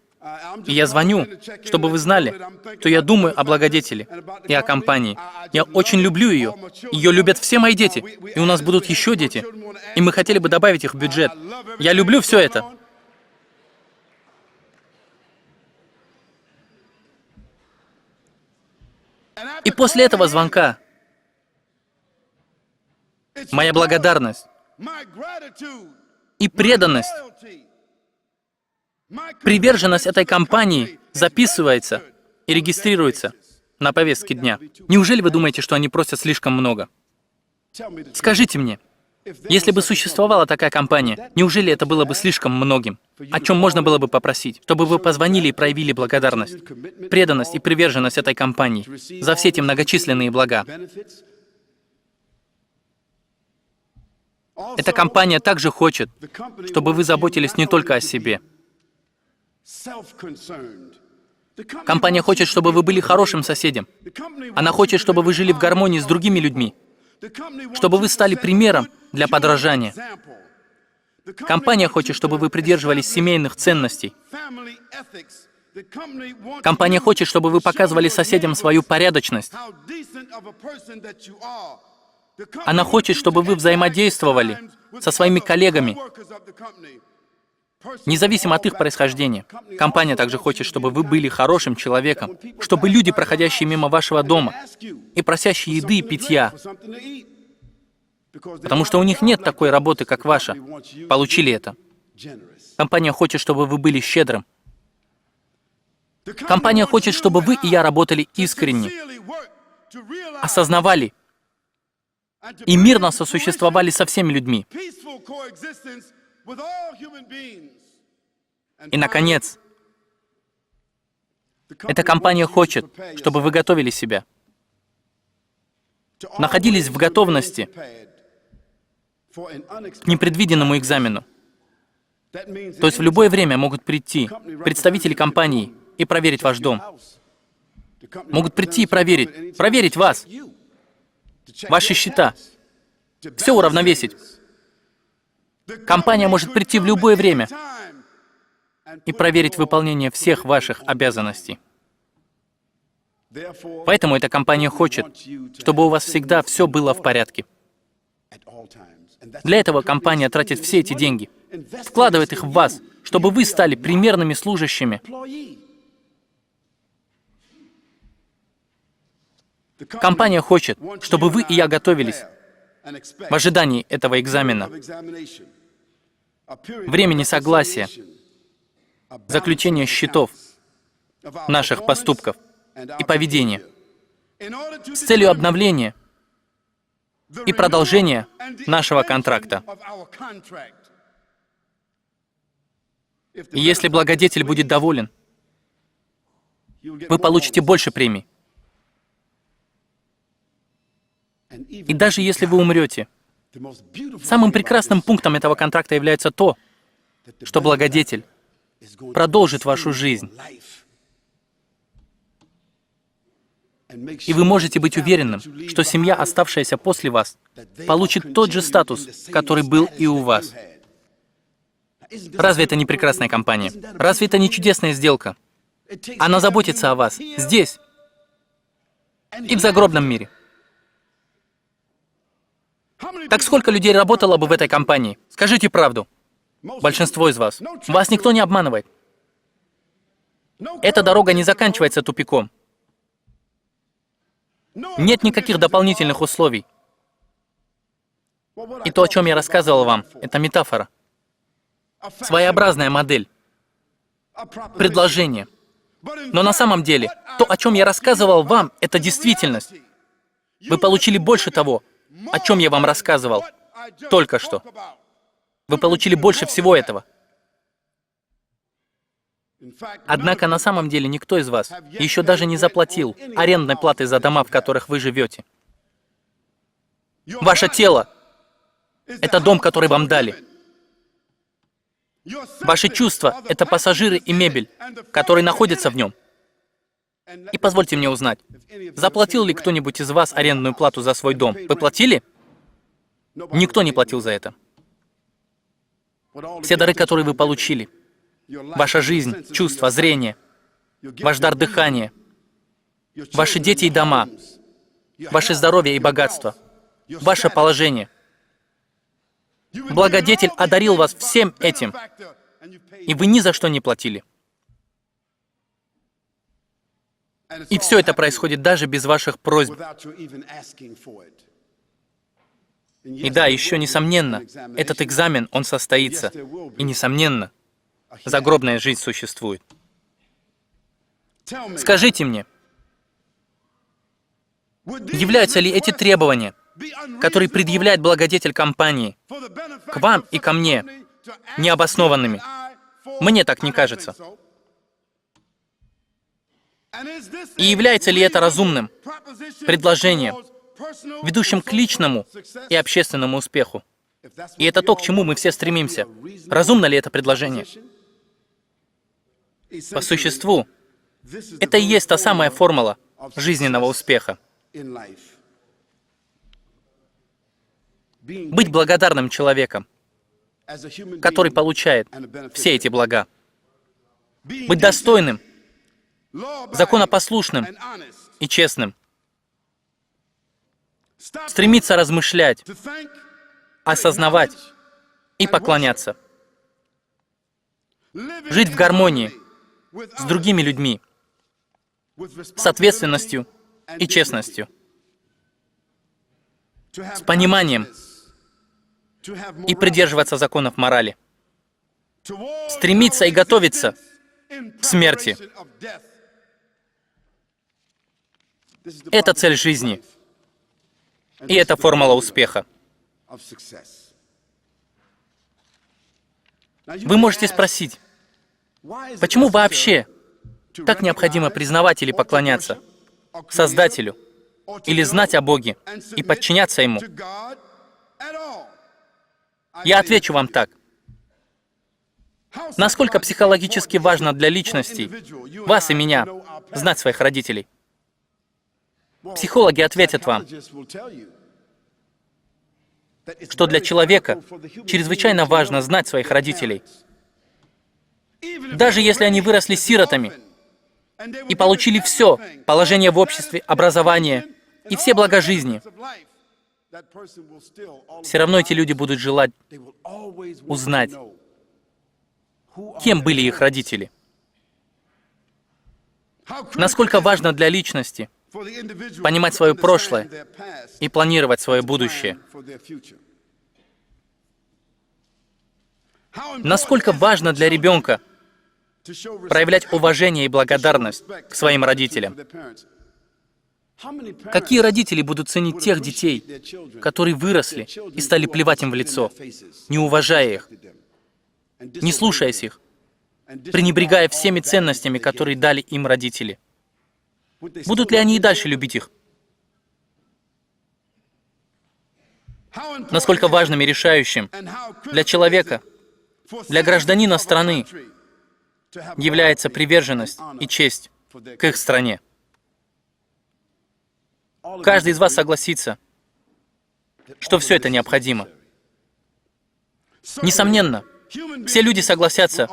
и я звоню, чтобы вы знали, что я думаю о благодетеле и о компании. Я очень люблю ее. Ее любят все мои дети, и у нас будут еще дети, и мы хотели бы добавить их в бюджет. Я люблю все это». И после этого звонка моя благодарность и преданность, приверженность этой компании записывается и регистрируется на повестке дня. Неужели вы думаете, что они просят слишком много? Скажите мне, если бы существовала такая компания, неужели это было бы слишком многим? О чем можно было бы попросить? Чтобы вы позвонили и проявили благодарность, преданность и приверженность этой компании за все эти многочисленные блага. Эта компания также хочет, чтобы вы заботились не только о себе. Компания хочет, чтобы вы были хорошим соседем. Она хочет, чтобы вы жили в гармонии с другими людьми, чтобы вы стали примером для подражания. Компания хочет, чтобы вы придерживались семейных ценностей. Компания хочет, чтобы вы показывали соседям свою порядочность. Она хочет, чтобы вы взаимодействовали со своими коллегами, независимо от их происхождения. Компания также хочет, чтобы вы были хорошим человеком, чтобы люди, проходящие мимо вашего дома и просящие еды и питья, потому что у них нет такой работы, как ваша, получили это. Компания хочет, чтобы вы были щедрым. Компания хочет, чтобы вы и я работали искренне, осознавали и мирно сосуществовали со всеми людьми. И, наконец, эта компания хочет, чтобы вы готовили себя, находились в готовности к непредвиденному экзамену. То есть в любое время могут прийти представители компании и проверить ваш дом. Могут прийти и проверить вас, ваши счета, все уравновесить. Компания может прийти в любое время и проверить выполнение всех ваших обязанностей. Поэтому эта компания хочет, чтобы у вас всегда все было в порядке. Для этого компания тратит все эти деньги, вкладывает их в вас, чтобы вы стали примерными служащими. Компания хочет, чтобы вы и я готовились в ожидании этого экзамена, времени согласия, заключения счетов наших поступков и поведения с целью обновления и продолжения нашего контракта. И если благодетель будет доволен, вы получите больше премий. И даже если вы умрете, самым прекрасным пунктом этого контракта является то, что благодетель продолжит вашу жизнь. И вы можете быть уверенным, что семья, оставшаяся после вас, получит тот же статус, который был и у вас. Разве это не прекрасная компания? Разве это не чудесная сделка? Она заботится о вас здесь и в загробном мире. Так сколько людей работало бы в этой компании? Скажите правду. Большинство из вас. Вас никто не обманывает. Эта дорога не заканчивается тупиком. Нет никаких дополнительных условий. И то, о чем я рассказывал вам, это метафора. Своеобразная модель. Предложение. Но на самом деле, то, о чем я рассказывал вам, это действительность. Вы получили больше того, о чем я вам рассказывал только что. Вы получили больше всего этого. Однако на самом деле никто из вас еще даже не заплатил арендной платы за дома, в которых вы живете. Ваше тело — это дом, который вам дали. Ваши чувства — это пассажиры и мебель, которые находятся в нем. И позвольте мне узнать, заплатил ли кто-нибудь из вас арендную плату за свой дом? Вы платили? Никто не платил за это. Все дары, которые вы получили, ваша жизнь, чувства, зрение, ваш дар дыхания, ваши дети и дома, ваше здоровье и богатство, ваше положение. Благодетель одарил вас всем этим, и вы ни за что не платили. И все это происходит даже без ваших просьб. И да, еще несомненно, этот экзамен, он состоится. И несомненно, загробная жизнь существует. Скажите мне, являются ли эти требования, которые предъявляет благодетель компании, к вам и ко мне, необоснованными? Мне так не кажется. И является ли это разумным предложением, ведущим к личному и общественному успеху? И это то, к чему мы все стремимся. Разумно ли это предложение? По существу, это и есть та самая формула жизненного успеха. Быть благодарным человеком, который получает все эти блага. Быть достойным, законопослушным и честным. Стремиться размышлять, осознавать и поклоняться. Жить в гармонии с другими людьми, с ответственностью и честностью, с пониманием и придерживаться законов морали. Стремиться и готовиться к смерти. Это цель жизни. И это формула успеха. Вы можете спросить, почему вообще так необходимо признавать или поклоняться Создателю, или знать о Боге и подчиняться Ему? Я отвечу вам так. Насколько психологически важно для личностей, вас и меня, знать своих родителей? Психологи ответят вам, что для человека чрезвычайно важно знать своих родителей. Даже если они выросли сиротами и получили все, положение в обществе, образование и все блага жизни, все равно эти люди будут желать узнать, кем были их родители. Насколько важно для личности понимать свое прошлое и планировать свое будущее. Насколько важно для ребенка проявлять уважение и благодарность к своим родителям. Какие родители будут ценить тех детей, которые выросли и стали плевать им в лицо, не уважая их, не слушаясь их, пренебрегая всеми ценностями, которые дали им родители? Будут ли они и дальше любить их? Насколько важным и решающим для человека, для гражданина страны является приверженность и честь к их стране? Каждый из вас согласится, что все это необходимо. Несомненно, Все люди согласятся,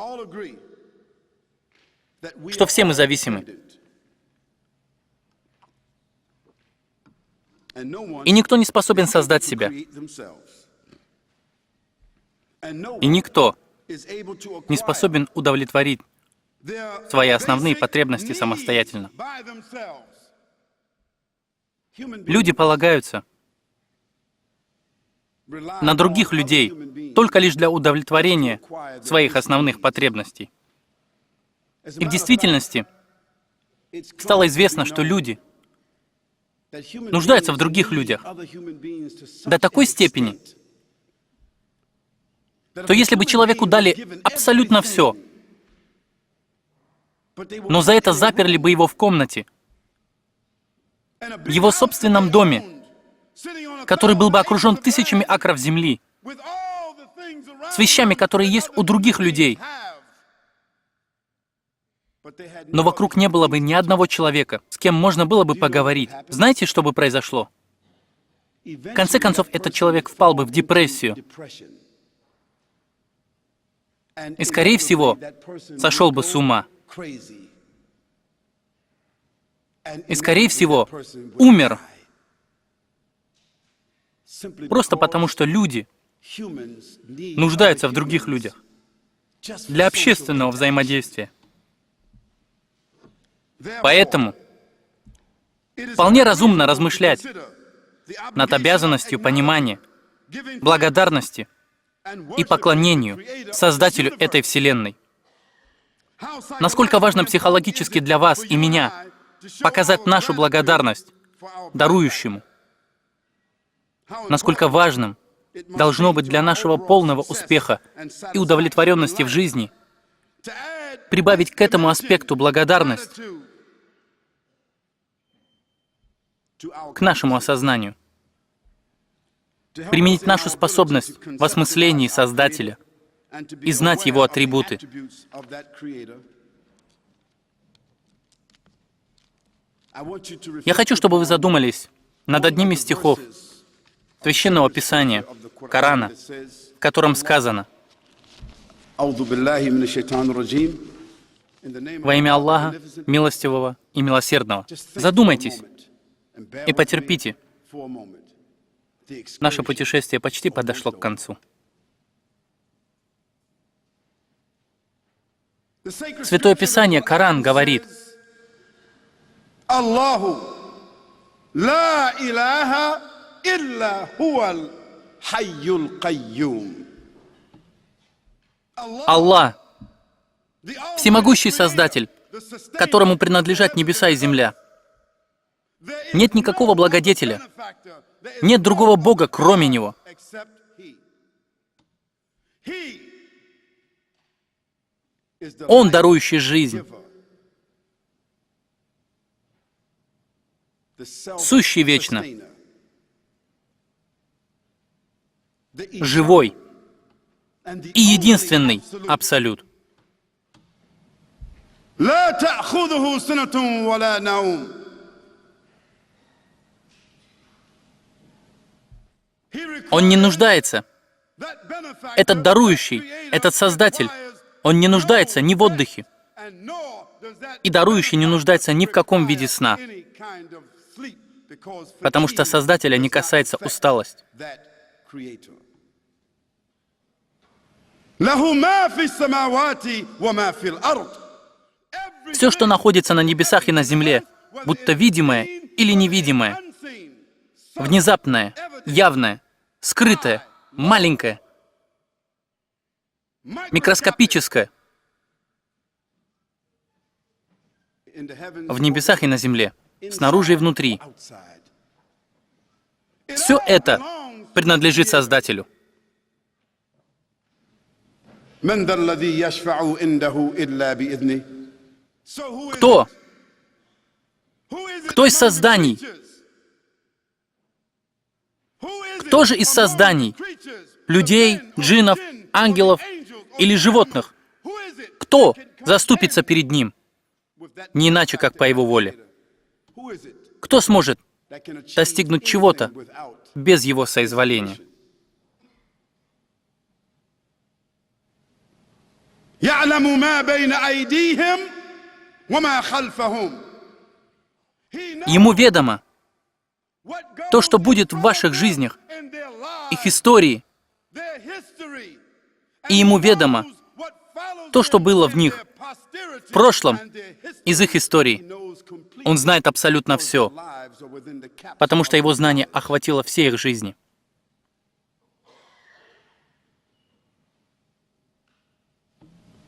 что все мы зависимы. И никто не способен создать себя. И никто не способен удовлетворить свои основные потребности самостоятельно. Люди полагаются на других людей только лишь для удовлетворения своих основных потребностей. И в действительности стало известно, что люди нуждаются в других людях до такой степени, то если бы человеку дали абсолютно все, но за это заперли бы его в комнате, в его собственном доме, который был бы окружен тысячами акров земли, с вещами, которые есть у других людей, но вокруг не было бы ни одного человека, с кем можно было бы поговорить. Знаете, что бы произошло? В конце концов, этот человек впал бы в депрессию. И, скорее всего, сошел бы с ума. И, скорее всего, умер. Просто потому, что люди нуждаются в других людях для общественного взаимодействия. Поэтому вполне разумно размышлять над обязанностью понимания, благодарности и поклонению Создателю этой Вселенной. Насколько важно психологически для вас и меня показать нашу благодарность дарующему. Насколько важным должно быть для нашего полного успеха и удовлетворенности в жизни прибавить к этому аспекту благодарность к нашему осознанию, применить нашу способность в осмыслении Создателя и знать Его атрибуты. Я хочу, чтобы вы задумались над одним из стихов Священного Писания, Корана, в котором сказано: «Во имя Аллаха, милостивого и милосердного». Задумайтесь и потерпите. Наше путешествие почти подошло к концу. Святое Писание, Коран, говорит: Аллаху ла илаха илля хуаль хайюл кайюм. Аллах, всемогущий Создатель, которому принадлежат небеса и земля. Нет никакого благодетеля, нет другого Бога, кроме Него. Он, дарующий жизнь, сущий вечно, живой и единственный Абсолют. لا تأخذه سنة ولا نوم. Он не нуждается. Этот дарующий, этот Создатель, он не нуждается ни в отдыхе. И дарующий не нуждается ни в каком виде сна, потому что Создателя не касается усталость. Все, что находится на небесах и на земле, будто видимое или невидимое, внезапное, явное, скрытое, маленькое, микроскопическое, в небесах и на земле, снаружи и внутри. Все это принадлежит Создателю. Кто? Кто из созданий? Кто же из созданий? Людей, джиннов, ангелов или животных? Кто заступится перед Ним? Не иначе, как по Его воле. Кто сможет достигнуть чего-то без Его соизволения? يعلم ما بين أيديهم وما خلفهم. Ему ведомо то, что будет в ваших жизнях, их истории, и Ему ведомо то, что было в них, в прошлом, из их историй. Он знает абсолютно все, потому что Его знание охватило все их жизни.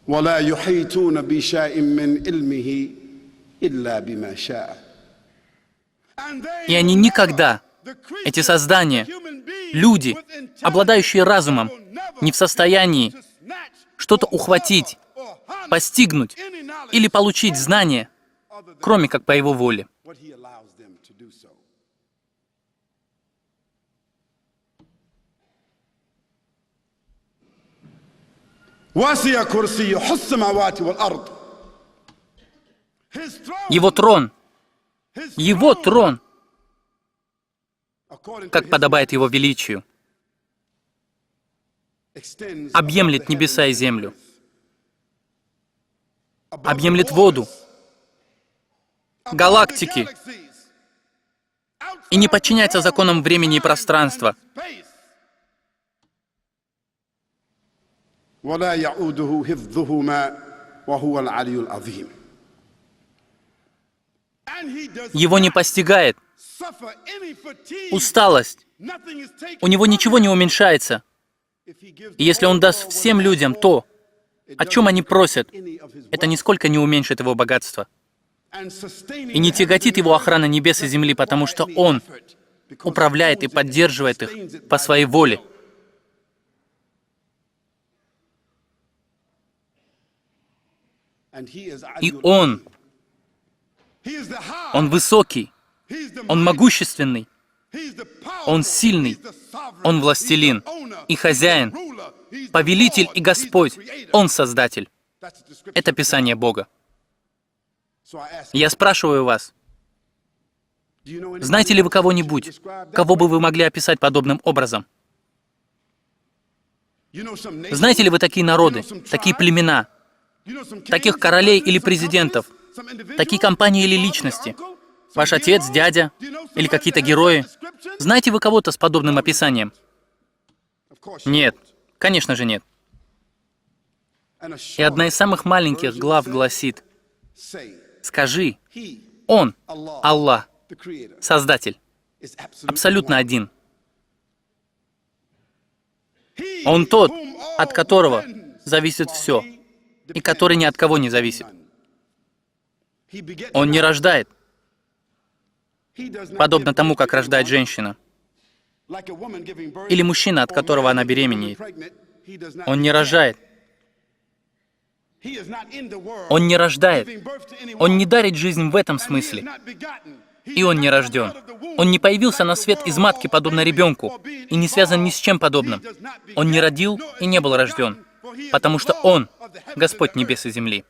ولا يحيطون بشيء من علمه إلا بما شاء. И они никогда, эти создания, люди, обладающие разумом, не в состоянии что-то ухватить, постигнуть или получить знания, кроме как по Его воле. واسع كرسيه السماوات والأرض. Его трон, как подобает Его величию, объемлет небеса и землю, объемлет воду, галактики и не подчиняется законам времени и пространства. ولا يعوده حفظهما وهو العلي العظيم. Его не постигает усталость, у него ничего не уменьшается. И если Он даст всем людям то, о чем они просят, это нисколько не уменьшит Его богатство. И не тяготит Его охрана небес и земли, потому что Он управляет и поддерживает их по своей воле. И Он высокий, Он могущественный, Он сильный, Он властелин и хозяин, повелитель и Господь, Он Создатель. Это Писание Бога. Я спрашиваю вас, знаете ли вы кого-нибудь, кого бы вы могли описать подобным образом? Знаете ли вы такие народы, такие племена, таких королей или президентов, такие компании или личности? Ваш отец, дядя или какие-то герои? Знаете вы кого-то с подобным описанием? Нет, конечно же нет. И одна из самых маленьких глав гласит: скажи, Он, Аллах, Создатель, абсолютно один. Он тот, от которого зависит все, и который ни от кого не зависит. Он не рождает, подобно тому, как рождает женщина, или мужчина, от которого она беременеет. Он не рожает. Он не рождает. Он не дарит жизнь в этом смысле. И Он не рожден. Он не появился на свет из матки, подобно ребенку, и не связан ни с чем подобным. Он не родил и не был рожден, потому что Он — Господь небес и земли.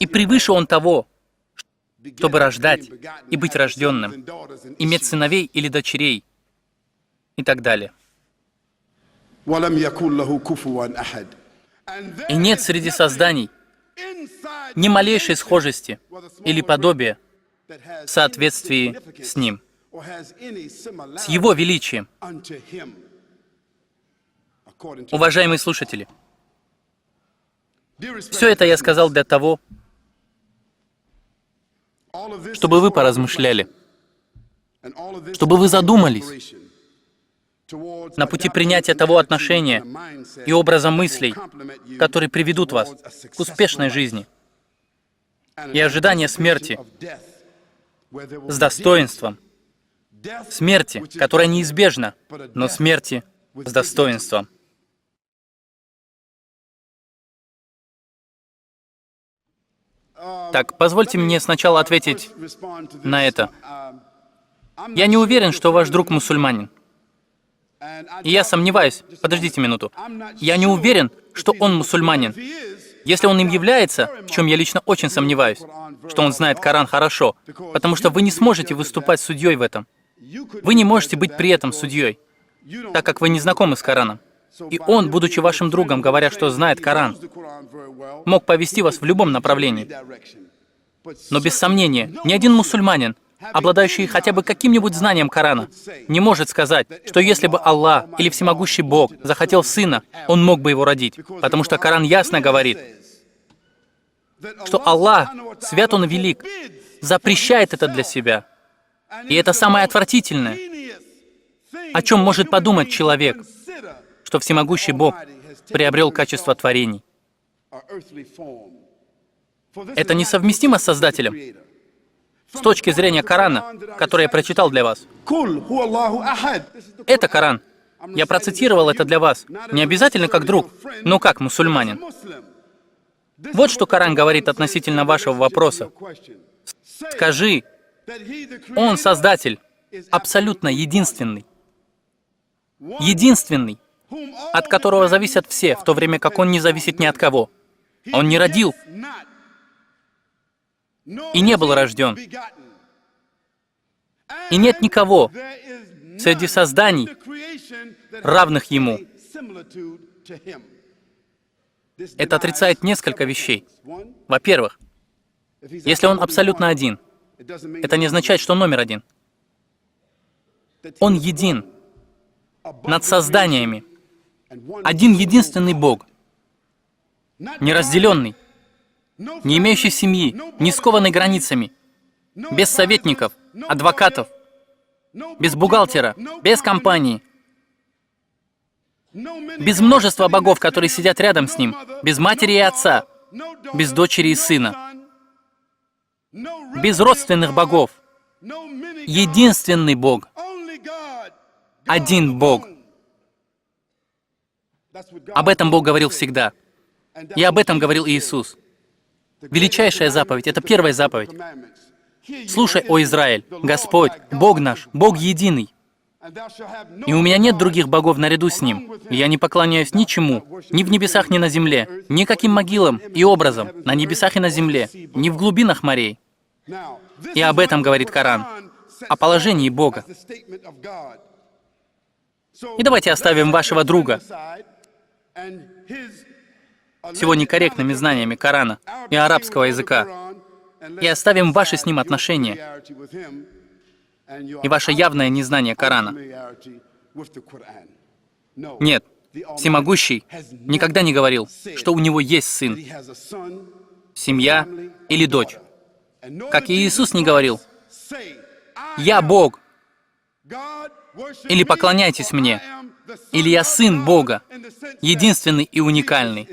И превыше Он того, чтобы рождать и быть рожденным, иметь сыновей или дочерей и так далее. И нет среди созданий ни малейшей схожести или подобия в соответствии с Ним, с Его величием. Уважаемые слушатели, все это я сказал для того, чтобы вы поразмышляли, чтобы вы задумались на пути принятия того отношения и образа мыслей, которые приведут вас к успешной жизни и ожидания смерти с достоинством, смерти, которая неизбежна, но смерти с достоинством. Так, позвольте мне сначала ответить на это. Я не уверен, что ваш друг мусульманин. И я сомневаюсь, подождите минуту, я не уверен, что он мусульманин. Если он им является, в чем я лично очень сомневаюсь, что он знает Коран хорошо, потому что вы не сможете выступать судьей в этом. Вы не можете быть при этом судьей, так как вы не знакомы с Кораном. И он, будучи вашим другом, говоря, что знает Коран, мог повести вас в любом направлении. Но без сомнения, ни один мусульманин, обладающий хотя бы каким-нибудь знанием Корана, не может сказать, что если бы Аллах или Всемогущий Бог захотел сына, он мог бы его родить. Потому что Коран ясно говорит, что Аллах, свят Он велик, запрещает это для себя. И это самое отвратительное, о чем может подумать человек, что Всемогущий Бог приобрел качество творений. Это несовместимо с Создателем. С точки зрения Корана, который я прочитал для вас. Это Коран. Я процитировал это для вас. Не обязательно как друг, но как мусульманин. Вот что Коран говорит относительно вашего вопроса. Скажи, Он Создатель, абсолютно единственный. Единственный, от которого зависят все, в то время как Он не зависит ни от кого. Он не родил и не был рожден. И нет никого среди созданий, равных Ему. Это отрицает несколько вещей. Во-первых, если Он абсолютно один, это не означает, что Он номер один. Он един над созданиями. Один единственный Бог, неразделенный, не имеющий семьи, не скованный границами, без советников, адвокатов, без бухгалтера, без компании, без множества богов, которые сидят рядом с Ним, без матери и отца, без дочери и сына, без родственных богов. Единственный Бог. Один Бог. Об этом Бог говорил всегда. И об этом говорил Иисус. Величайшая заповедь — это первая заповедь. «Слушай, о Израиль, Господь, Бог наш, Бог единый. И у меня нет других богов наряду с Ним. И я не поклоняюсь ничему, ни в небесах, ни на земле, никаким могилам и образом, на небесах и на земле, ни в глубинах морей». И об этом говорит Коран, о положении Бога. И давайте оставим вашего друга с его некорректными знаниями Корана и арабского языка, и оставим ваши с ним отношения и ваше явное незнание Корана. Нет, Всемогущий никогда не говорил, что у него есть сын, семья или дочь. Как и Иисус не говорил, «Я Бог», или «Поклоняйтесь мне», или «Я сын Бога», единственный и уникальный.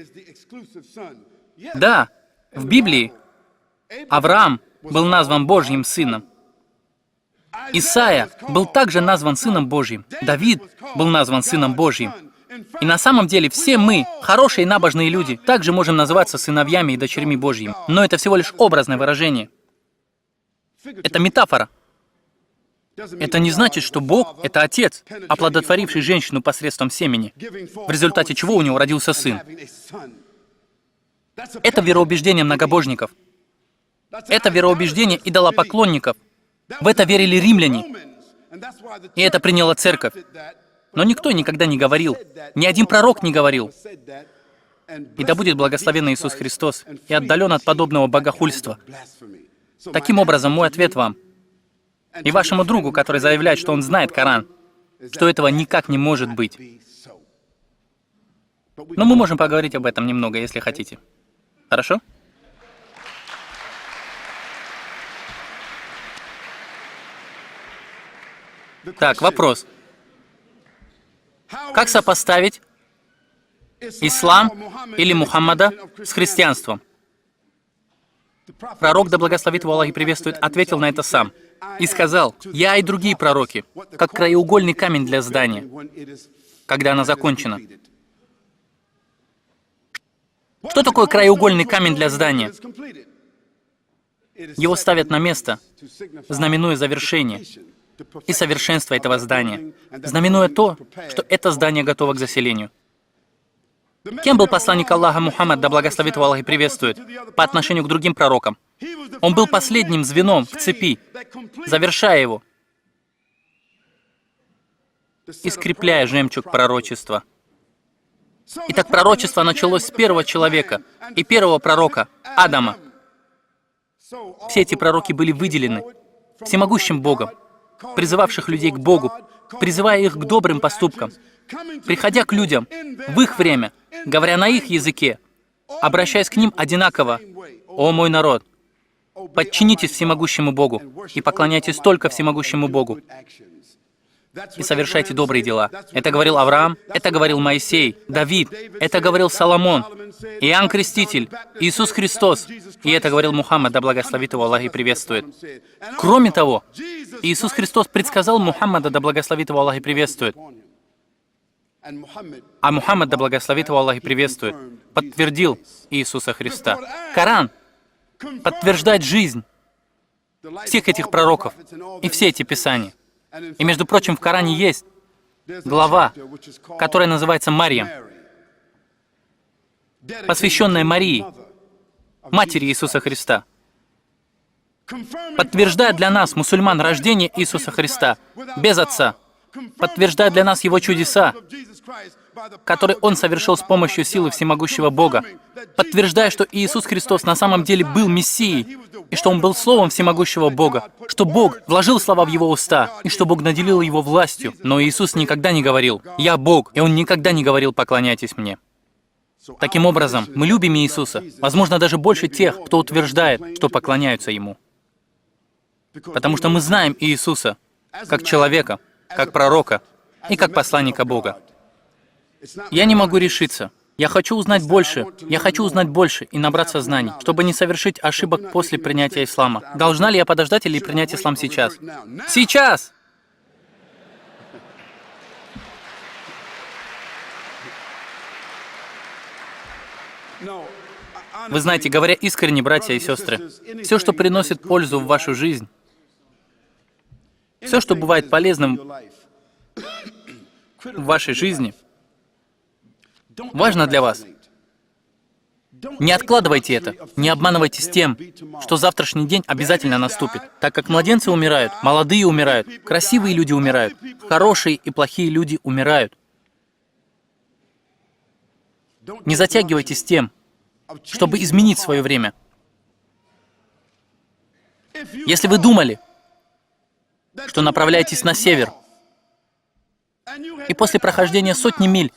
Да, в Библии Авраам был назван Божьим сыном. Исаия был также назван сыном Божьим. Давид был назван сыном Божьим. И на самом деле все мы, хорошие и набожные люди, также можем называться сыновьями и дочерьми Божьими. Но это всего лишь образное выражение. Это метафора. Это не значит, что Бог — это Отец, оплодотворивший женщину посредством семени, в результате чего у него родился сын. Это вероубеждение многобожников. Это вероубеждение идолопоклонников. В это верили римляне. И это приняла церковь. Но никто никогда не говорил, ни один пророк не говорил. И да будет благословен Иисус Христос и отдален от подобного богохульства. Таким образом, мой ответ вам и вашему другу, который заявляет, что он знает Коран, что этого никак не может быть. Но мы можем поговорить об этом немного, если хотите. Хорошо? Так, вопрос. Как сопоставить ислам или Мухаммада с христианством? Пророк, да благословит его Аллах и приветствует, ответил на это сам и сказал: «Я и другие пророки, как краеугольный камень для здания, когда оно закончено». Что такое краеугольный камень для здания? Его ставят на место, знаменуя завершение и совершенство этого здания, знаменуя то, что это здание готово к заселению. Кем был посланник Аллаха Мухаммад, да благословит его Аллах и приветствует, по отношению к другим пророкам? Он был последним звеном в цепи, завершая его и скрепляя жемчуг пророчества. Итак, пророчество началось с первого человека и первого пророка, Адама. Все эти пророки были выделены всемогущим Богом, призывавших людей к Богу, призывая их к добрым поступкам, приходя к людям в их время, говоря на их языке, обращаясь к ним одинаково: «О мой народ, подчинитесь всемогущему Богу и поклоняйтесь только всемогущему Богу и совершайте добрые дела». Это говорил Авраам, это говорил Моисей, Давид, это говорил Соломон, Иоанн Креститель, Иисус Христос, и это говорил Мухаммад, да благословит его Аллах и приветствует. Кроме того, Иисус Христос предсказал Мухаммада, да благословит его Аллах и приветствует. А Мухаммад, да благословит его Аллах и приветствует, подтвердил Иисуса Христа. Коран подтверждает жизнь всех этих пророков и все эти писания. И, между прочим, в Коране есть глава, которая называется Марьям, посвященная Марии, матери Иисуса Христа, подтверждает для нас, мусульман, рождение Иисуса Христа без отца, подтверждает для нас Его чудеса, которые Он совершил с помощью силы всемогущего Бога, подтверждая, что Иисус Христос на самом деле был Мессией, и что Он был Словом всемогущего Бога, что Бог вложил слова в Его уста, и что Бог наделил Его властью. Но Иисус никогда не говорил: «Я Бог», и Он никогда не говорил: «Поклоняйтесь мне». Таким образом, мы любим Иисуса, возможно, даже больше тех, кто утверждает, что поклоняются Ему. Потому что мы знаем Иисуса как человека, как пророка и как посланника Бога. Я не могу решиться. Я хочу узнать больше и набраться знаний, чтобы не совершить ошибок после принятия ислама. Должна ли я подождать или принять ислам сейчас? Сейчас! Вы знаете, говоря искренне, братья и сестры, все, что приносит пользу в вашу жизнь, все, что бывает полезным в вашей жизни, важно для вас. Не откладывайте это, не обманывайтесь тем, что завтрашний день обязательно наступит, так как младенцы умирают, молодые умирают, красивые люди умирают, хорошие и плохие люди умирают. Не затягивайтесь тем, чтобы изменить свое время. Если вы думали, что направляетесь на север, и после прохождения сотни миль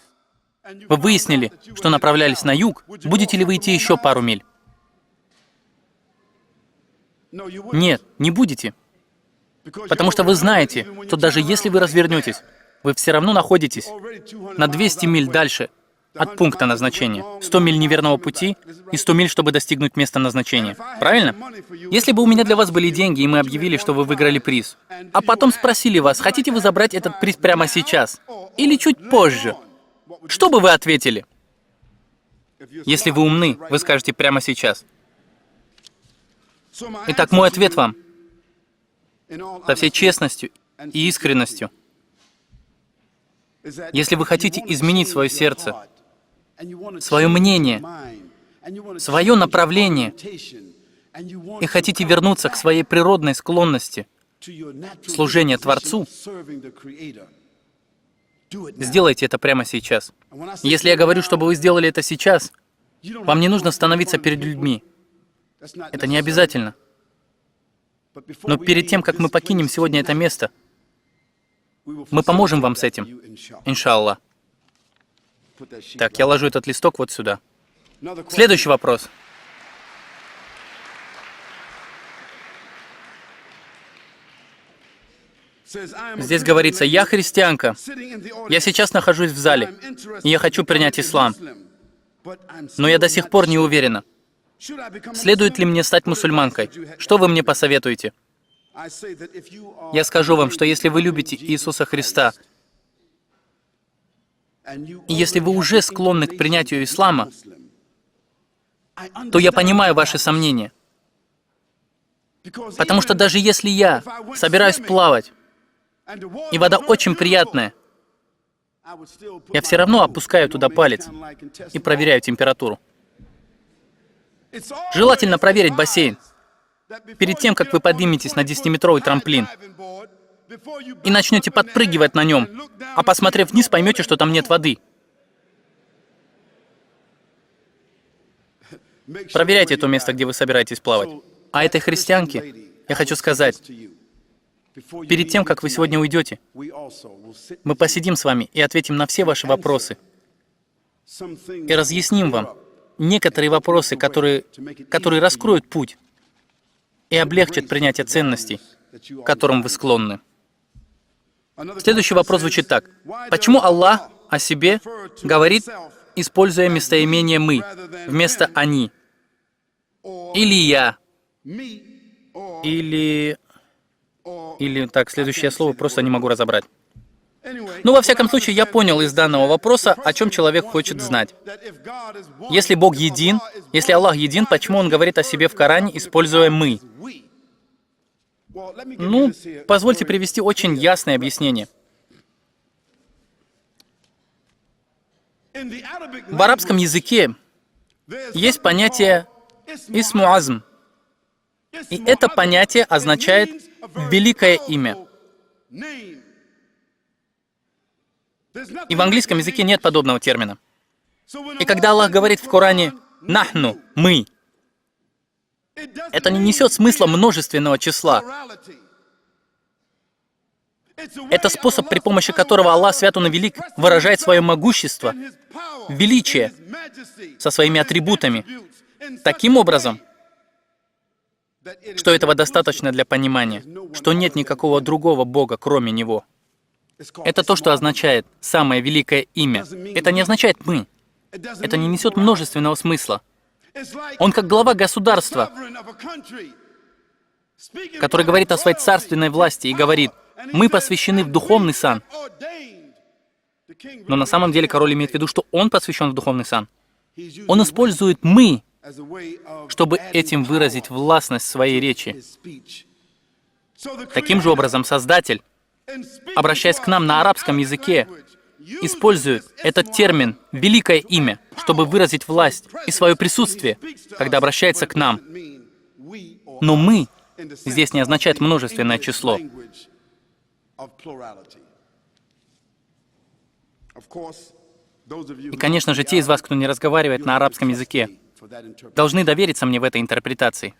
вы выяснили, что направлялись на юг, будете ли вы идти еще пару миль? Нет, не будете. Потому что вы знаете, что даже если вы развернетесь, вы все равно находитесь на 200 миль дальше от пункта назначения. 100 миль неверного пути и 100 миль, чтобы достигнуть места назначения. Правильно? Если бы у меня для вас были деньги, и мы объявили, что вы выиграли приз, а потом спросили вас, хотите вы забрать этот приз прямо сейчас или чуть позже, что бы вы ответили? Если вы умны, вы скажете прямо сейчас. Итак, мой ответ вам, со всей честностью и искренностью, если вы хотите изменить свое сердце, свое мнение, свое направление, и хотите вернуться к своей природной склонности служения Творцу, сделайте это прямо сейчас. Если я говорю, чтобы вы сделали это сейчас, вам не нужно становиться перед людьми. Это не обязательно. Но перед тем, как мы покинем сегодня это место, мы поможем вам с этим, иншаллах. Так, я ложу этот листок вот сюда. Следующий вопрос. Здесь говорится: «Я христианка. Я сейчас нахожусь в зале, и я хочу принять ислам. Но я до сих пор не уверена. Следует ли мне стать мусульманкой? Что вы мне посоветуете?» Я скажу вам, что если вы любите Иисуса Христа, и если вы уже склонны к принятию ислама, то я понимаю ваши сомнения. Потому что даже если я собираюсь плавать, и вода очень приятная, я все равно опускаю туда палец и проверяю температуру. Желательно проверить бассейн перед тем, как вы подниметесь на 10-метровый трамплин и начнете подпрыгивать на нем, а посмотрев вниз, поймете, что там нет воды. Проверяйте то место, где вы собираетесь плавать. А этой христианке я хочу сказать, перед тем, как вы сегодня уйдете, мы посидим с вами и ответим на все ваши вопросы. И разъясним вам некоторые вопросы, которые раскроют путь и облегчат принятие ценностей, к которым вы склонны. Следующий вопрос звучит так. Почему Аллах о себе говорит, используя местоимение «мы» вместо «они»? Или «я», или так, следующее слово просто не могу разобрать. Ну, во всяком случае, я понял из данного вопроса, о чем человек хочет знать. Если Бог един, если Аллах един, почему Он говорит о себе в Коране, используя «мы»? Ну, позвольте привести очень ясное объяснение. В арабском языке есть понятие «исму азм», и это понятие означает «великое имя». И в английском языке нет подобного термина. И когда Аллах говорит в Коране «нахну», «мы», это не несет смысла множественного числа. Это способ, при помощи которого Аллах Свят Он и Велик выражает свое могущество, величие со своими атрибутами, таким образом, что этого достаточно для понимания, что нет никакого другого Бога, кроме Него. Это то, что означает «самое великое имя». Это не означает «мы». Это не несет множественного смысла. Он как глава государства, который говорит о своей царственной власти и говорит: «Мы посвящены в духовный сан». Но на самом деле король имеет в виду, что он посвящен в духовный сан. Он использует «мы», чтобы этим выразить властность своей речи. Таким же образом, Создатель, обращаясь к нам на арабском языке, использует этот термин «великое имя», чтобы выразить власть и свое присутствие, когда обращается к нам. Но «мы» здесь не означает множественное число. И, конечно же, те из вас, кто не разговаривает на арабском языке, должны довериться мне в этой интерпретации.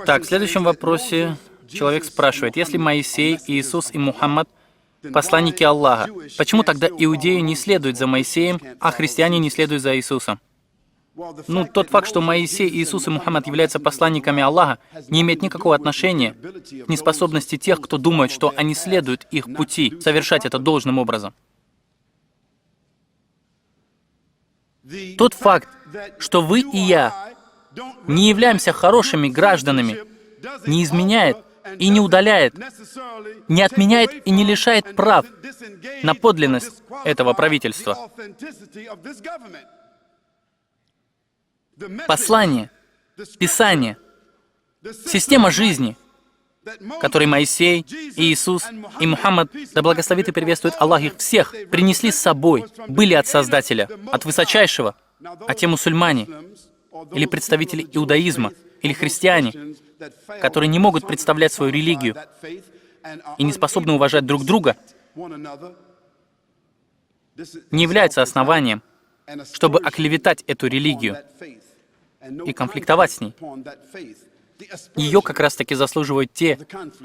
Так, в следующем вопросе человек спрашивает: если Моисей, Иисус и Мухаммад — посланники Аллаха, почему тогда иудеи не следуют за Моисеем, а христиане не следуют за Иисусом? Ну, тот факт, что Моисей, Иисус и Мухаммад являются посланниками Аллаха, не имеет никакого отношения к неспособности тех, кто думает, что они следуют их пути, совершать это должным образом. Тот факт, что вы и я не являемся хорошими гражданами, не изменяет и не удаляет, не отменяет и не лишает прав на подлинность этого правительства. Послание, Писание, система жизни, которой Моисей, Иисус и Мухаммад, да благословит и приветствует Аллах их всех, принесли с собой, были от Создателя, от Высочайшего, а те мусульмане, или представители иудаизма, или христиане, которые не могут представлять свою религию и не способны уважать друг друга, не являются основанием, чтобы оклеветать эту религию и конфликтовать с ней. Ее как раз-таки заслуживают те,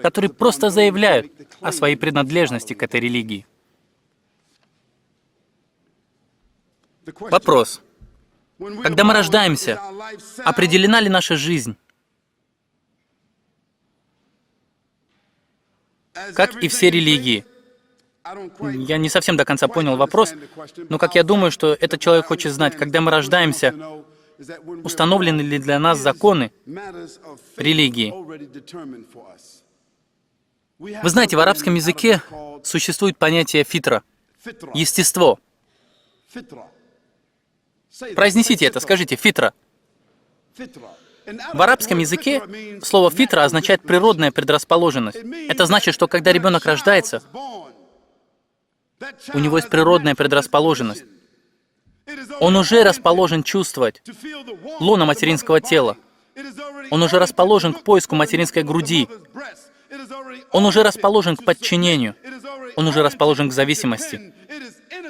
которые просто заявляют о своей принадлежности к этой религии. Вопрос. Когда мы рождаемся, определена ли наша жизнь? Как и все религии. Я не совсем до конца понял вопрос, но как я думаю, что этот человек хочет знать, когда мы рождаемся, установлены ли для нас законы религии. Вы знаете, в арабском языке существует понятие фитра, естество. Произнесите это, скажите «фитра». В арабском языке слово «фитра» означает «природная предрасположенность». Это значит, что когда ребенок рождается, у него есть природная предрасположенность. Он уже расположен чувствовать лоно материнского тела. Он уже расположен к поиску материнской груди. Он уже расположен к подчинению. Он уже расположен к зависимости.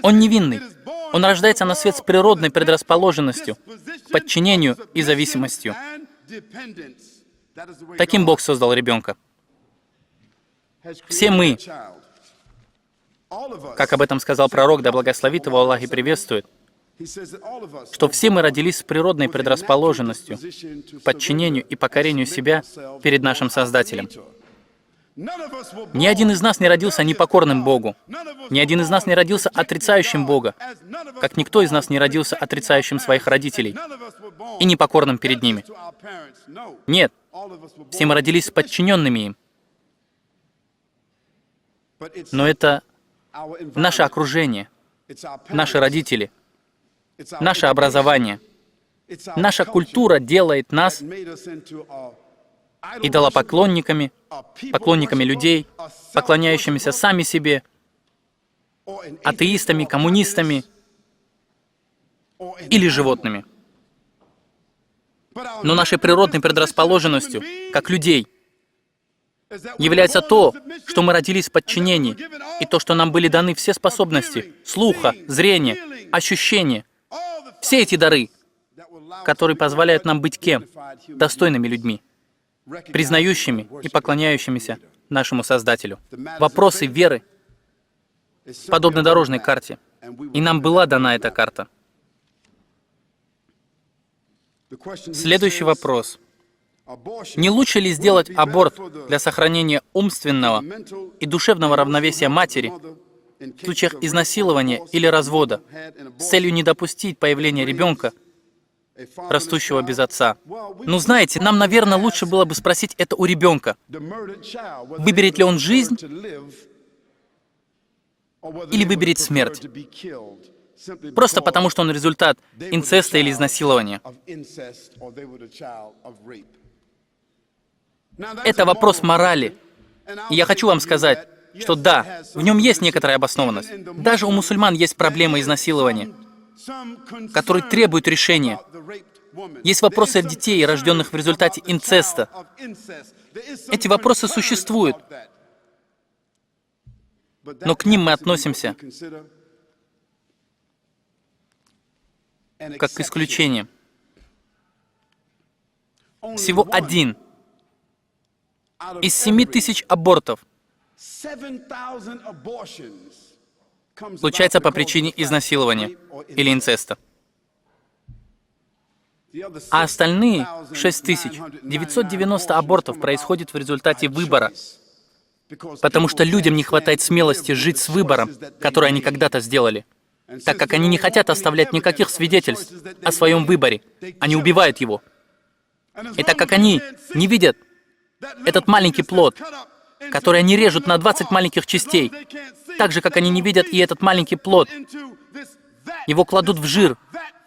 Он невинный. Он рождается на свет с природной предрасположенностью подчинению и зависимостью. Таким Бог создал ребенка. Все мы, как об этом сказал пророк, да благословит его Аллах и приветствует, что все мы родились с природной предрасположенностью к подчинению и покорению себя перед нашим Создателем. Ни один из нас не родился непокорным Богу. Ни один из нас не родился отрицающим Бога, как никто из нас не родился отрицающим своих родителей и непокорным перед ними. Нет, все мы родились подчиненными им. Но это наше окружение, наши родители, наше образование, наша культура делает нас идолопоклонниками, поклонниками людей, поклоняющимися сами себе, атеистами, коммунистами или животными. Но нашей природной предрасположенностью, как людей, является то, что мы родились в подчинении, и то, что нам были даны все способности слуха, зрения, ощущения, все эти дары, которые позволяют нам быть кем? Достойными людьми, признающими и поклоняющимися нашему Создателю. Вопросы веры подобны дорожной карте, и нам была дана эта карта. Следующий вопрос. Не лучше ли сделать аборт для сохранения умственного и душевного равновесия матери в случаях изнасилования или развода с целью не допустить появления ребенка, растущего без отца? Ну, знаете, нам, наверное, лучше было бы спросить это у ребенка. Выберет ли он жизнь или выберет смерть? Просто потому, что он результат инцеста или изнасилования. Это вопрос морали. И я хочу вам сказать, что да, в нем есть некоторая обоснованность. Даже у мусульман есть проблема изнасилования, которые требуют решения. Есть вопросы детей, рожденных в результате инцеста. Эти вопросы существуют. Но к ним мы относимся как к исключениям. Всего один из 7000 абортов случается по причине изнасилования или инцеста. А остальные 6990 абортов происходят в результате выбора, потому что людям не хватает смелости жить с выбором, который они когда-то сделали, так как они не хотят оставлять никаких свидетельств о своем выборе. Они убивают его. И так как они не видят этот маленький плод, который они режут на 20 маленьких частей, так же, как они не видят и этот маленький плод, его кладут в жир,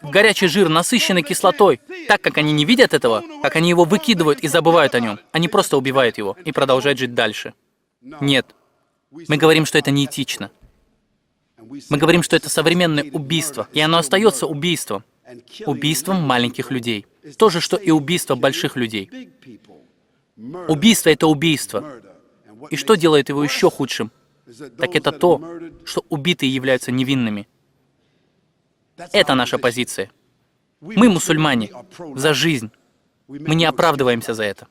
в горячий жир, насыщенный кислотой. Так как они не видят этого, как они его выкидывают и забывают о нем, они просто убивают его и продолжают жить дальше. Нет. Мы говорим, что это неэтично. Мы говорим, что это современное убийство, и оно остается убийством. Убийством маленьких людей. То же, что и убийство больших людей. Убийство — это убийство. И что делает его еще худшим? Так это то, что убитые являются невинными. Это наша позиция. Мы, мусульмане, за жизнь. Мы не оправдываемся за это.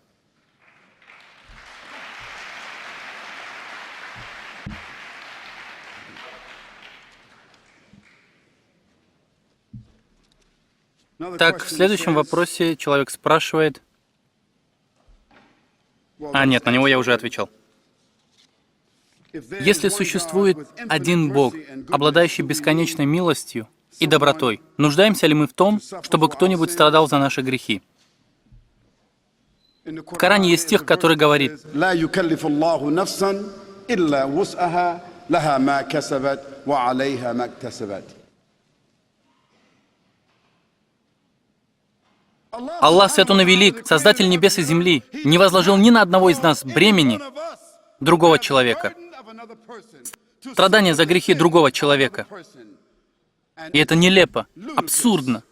Так, в следующем вопросе человек спрашивает... Нет, на него я уже отвечал. Если существует один Бог, обладающий бесконечной милостью и добротой, нуждаемся ли мы в том, чтобы кто-нибудь страдал за наши грехи? В Коране есть стих, который говорит: Аллах свят Он и велик, Создатель небес и земли, не возложил ни на одного из нас бремени другого человека, страдания за грехи другого человека. И это нелепо, абсурдно,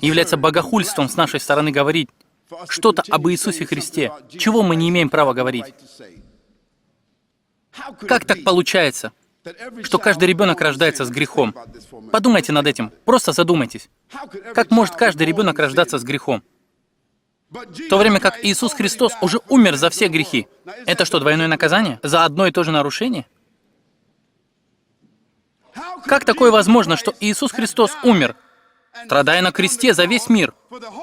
является богохульством с нашей стороны говорить что-то об Иисусе Христе, чего мы не имеем права говорить. Как так получается, что каждый ребенок рождается с грехом. Подумайте над этим, просто задумайтесь. Как может каждый ребенок рождаться с грехом? В то время как Иисус Христос уже умер за все грехи. Это что, двойное наказание? За одно и то же нарушение? Как такое возможно, что Иисус Христос умер, страдая на кресте за весь мир?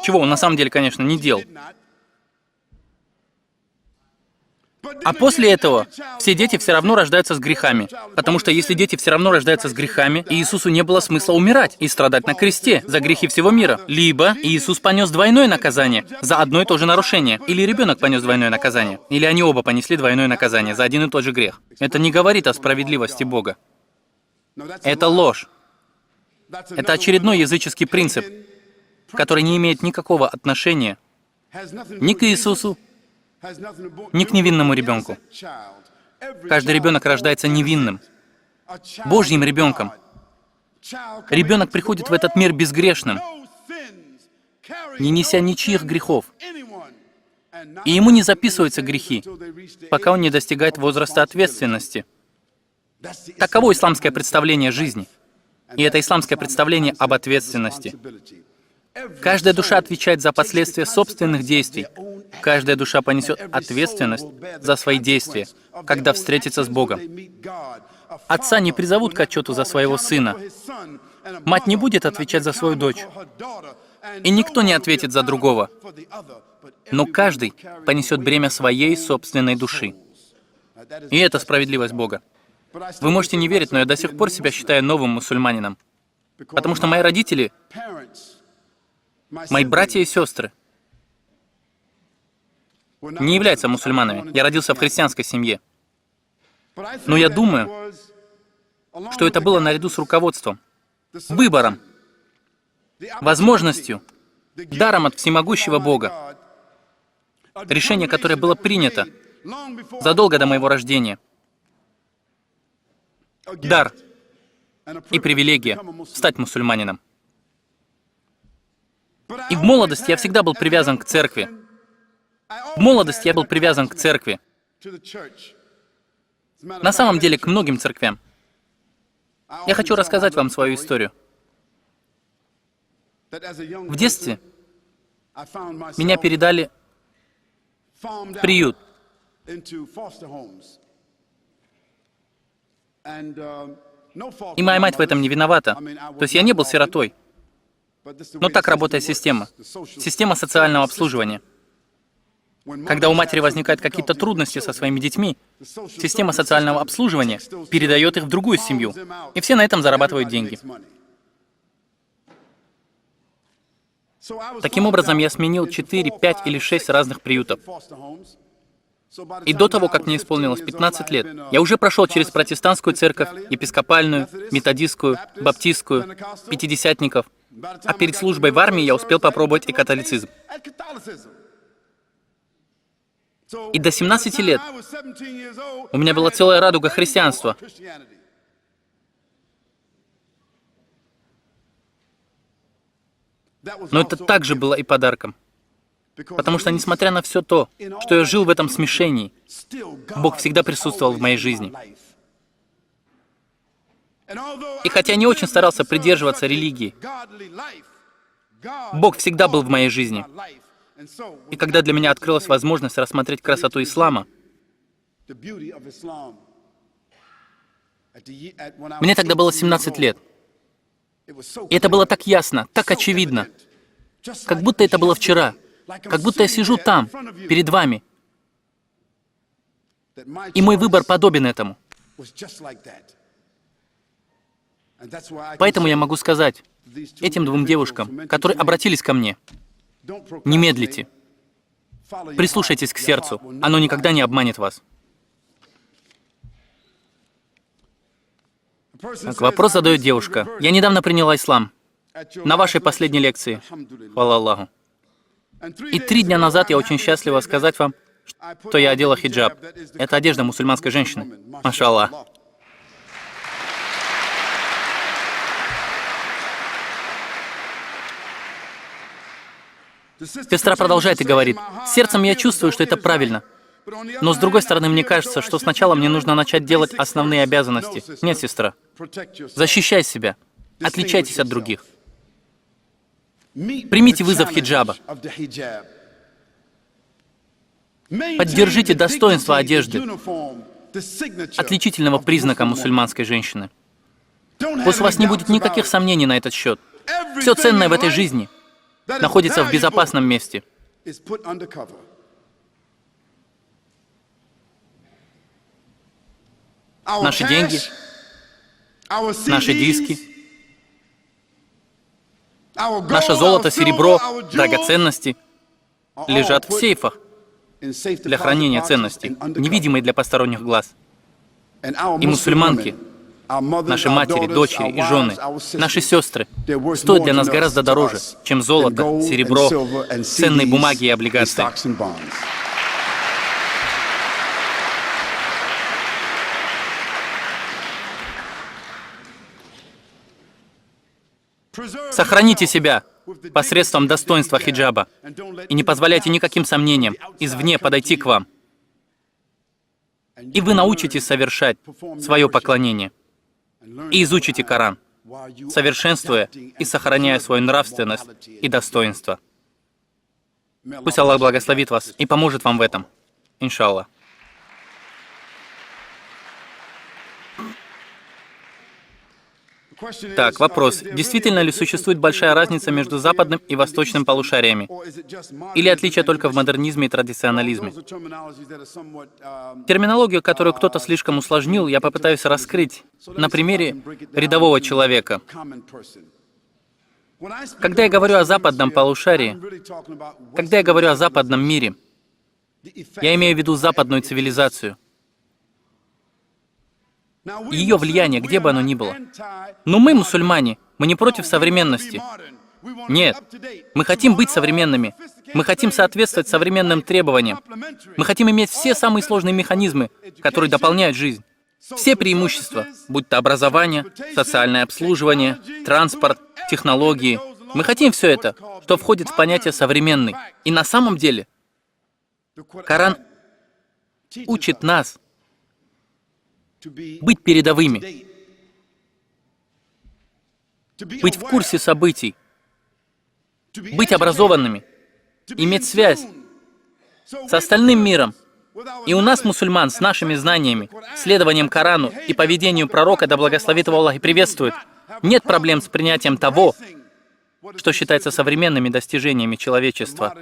Чего он на самом деле, конечно, не делал. А после этого все дети все равно рождаются с грехами. Потому что если дети все равно рождаются с грехами, Иисусу не было смысла умирать и страдать на кресте за грехи всего мира. Либо Иисус понес двойное наказание за одно и то же нарушение, или ребенок понес двойное наказание, или они оба понесли двойное наказание за один и тот же грех. Это не говорит о справедливости Бога. Это ложь. Это очередной языческий принцип, который не имеет никакого отношения ни к Иисусу, ни к невинному ребенку. Каждый ребенок рождается невинным, Божьим ребенком. Ребенок приходит в этот мир безгрешным, не неся ничьих грехов. И ему не записываются грехи, пока он не достигает возраста ответственности. Таково исламское представление жизни. И это исламское представление об ответственности. Каждая душа отвечает за последствия собственных действий. Каждая душа понесет ответственность за свои действия, когда встретится с Богом. Отца не призовут к отчету за своего сына. Мать не будет отвечать за свою дочь. И никто не ответит за другого. Но каждый понесет бремя своей собственной души. И это справедливость Бога. Вы можете не верить, но я до сих пор себя считаю новым мусульманином. Потому что мои родители, мои братья и сестры не являются мусульманами. Я родился в христианской семье. Но я думаю, что это было наряду с руководством, выбором, возможностью, даром от всемогущего Бога. Решение, которое было принято задолго до моего рождения. Дар и привилегия стать мусульманином. И в молодости я всегда был привязан к церкви. В молодости я был привязан к церкви. На самом деле, к многим церквям. Я хочу рассказать вам свою историю. В детстве меня передали в приют. И моя мать в этом не виновата. То есть я не был сиротой. Но так работает система. Система социального обслуживания. Когда у матери возникают какие-то трудности со своими детьми, система социального обслуживания передает их в другую семью. И все на этом зарабатывают деньги. Таким образом, я сменил 4, 5 или 6 разных приютов. И до того, как мне исполнилось 15 лет, я уже прошел через протестантскую церковь, епископальную, методистскую, баптистскую, пятидесятников. А перед службой в армии я успел попробовать и католицизм. И до 17 лет у меня была целая радуга христианства. Но это также было и подарком. Потому что, несмотря на все то, что я жил в этом смешении, Бог всегда присутствовал в моей жизни. И хотя я не очень старался придерживаться религии, Бог всегда был в моей жизни. И когда для меня открылась возможность рассмотреть красоту ислама, мне тогда было 17 лет. И это было так ясно, так очевидно, как будто это было вчера, как будто я сижу там, перед вами. И мой выбор подобен этому. Поэтому я могу сказать этим двум девушкам, которые обратились ко мне: не медлите. Прислушайтесь к сердцу. Оно никогда не обманет вас. Так, вопрос задает девушка. Я недавно приняла ислам. На вашей последней лекции. Хвала Аллаху. И 3 дня назад я очень счастлива сказать вам, что я одела хиджаб. Это одежда мусульманской женщины. Маша Аллах. Сестра продолжает и говорит: сердцем я чувствую, что это правильно. Но с другой стороны, мне кажется, что сначала мне нужно начать делать основные обязанности. Нет, сестра. Защищай себя. Отличайтесь от других. Примите вызов хиджаба. Поддержите достоинство одежды, отличительного признака мусульманской женщины. Пусть у вас не будет никаких сомнений на этот счет. Все ценное в этой жизни находится в безопасном месте. Наши деньги, наши диски, наше золото, серебро, драгоценности лежат в сейфах для хранения ценностей, невидимой для посторонних глаз. И мусульманки, наши матери, дочери и жены, наши сестры стоят для нас гораздо дороже, чем золото, серебро, ценные бумаги и облигации. Сохраните себя посредством достоинства хиджаба и не позволяйте никаким сомнениям извне подойти к вам. И вы научитесь совершать свое поклонение и изучите Коран, совершенствуя и сохраняя свою нравственность и достоинство. Пусть Аллах благословит вас и поможет вам в этом, иншаллах. Так, вопрос. Действительно ли существует большая разница между западным и восточным полушариями? Или отличие только в модернизме и традиционализме? Терминологию, которую кто-то слишком усложнил, я попытаюсь раскрыть на примере рядового человека. Когда я говорю о западном полушарии, когда я говорю о западном мире, я имею в виду западную цивилизацию. Ее влияние, где бы оно ни было. Но мы, мусульмане, мы не против современности. Нет, мы хотим быть современными. Мы хотим соответствовать современным требованиям. Мы хотим иметь все самые сложные механизмы, которые дополняют жизнь. Все преимущества, будь то образование, социальное обслуживание, транспорт, технологии. Мы хотим все это, что входит в понятие «современный». И на самом деле Коран учит нас быть передовыми, быть в курсе событий, быть образованными, иметь связь с остальным миром. И у нас, мусульман, с нашими знаниями, следованием Корану и поведению пророка, да благословит его Аллах и приветствует, нет проблем с принятием того, что считается современными достижениями человечества.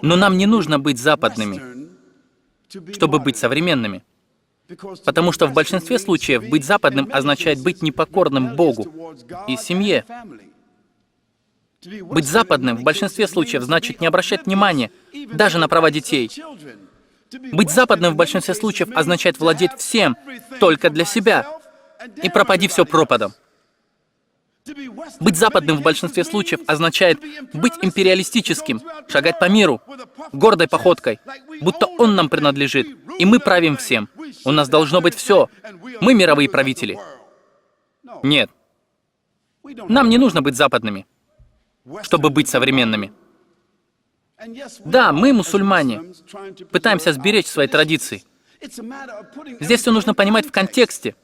Но нам не нужно быть западными, чтобы быть современными. Потому что в большинстве случаев быть западным означает быть непокорным Богу и семье. Быть западным в большинстве случаев значит не обращать внимания даже на права детей. Быть западным в большинстве случаев означает владеть всем только для себя. И пропади все пропадом. Быть западным в большинстве случаев означает быть империалистическим, шагать по миру, гордой походкой, будто он нам принадлежит, и мы правим всем. У нас должно быть все. Мы мировые правители. Нет. Нам не нужно быть западными, чтобы быть современными. Да, мы, мусульмане, пытаемся сберечь свои традиции. Здесь все нужно понимать в контексте.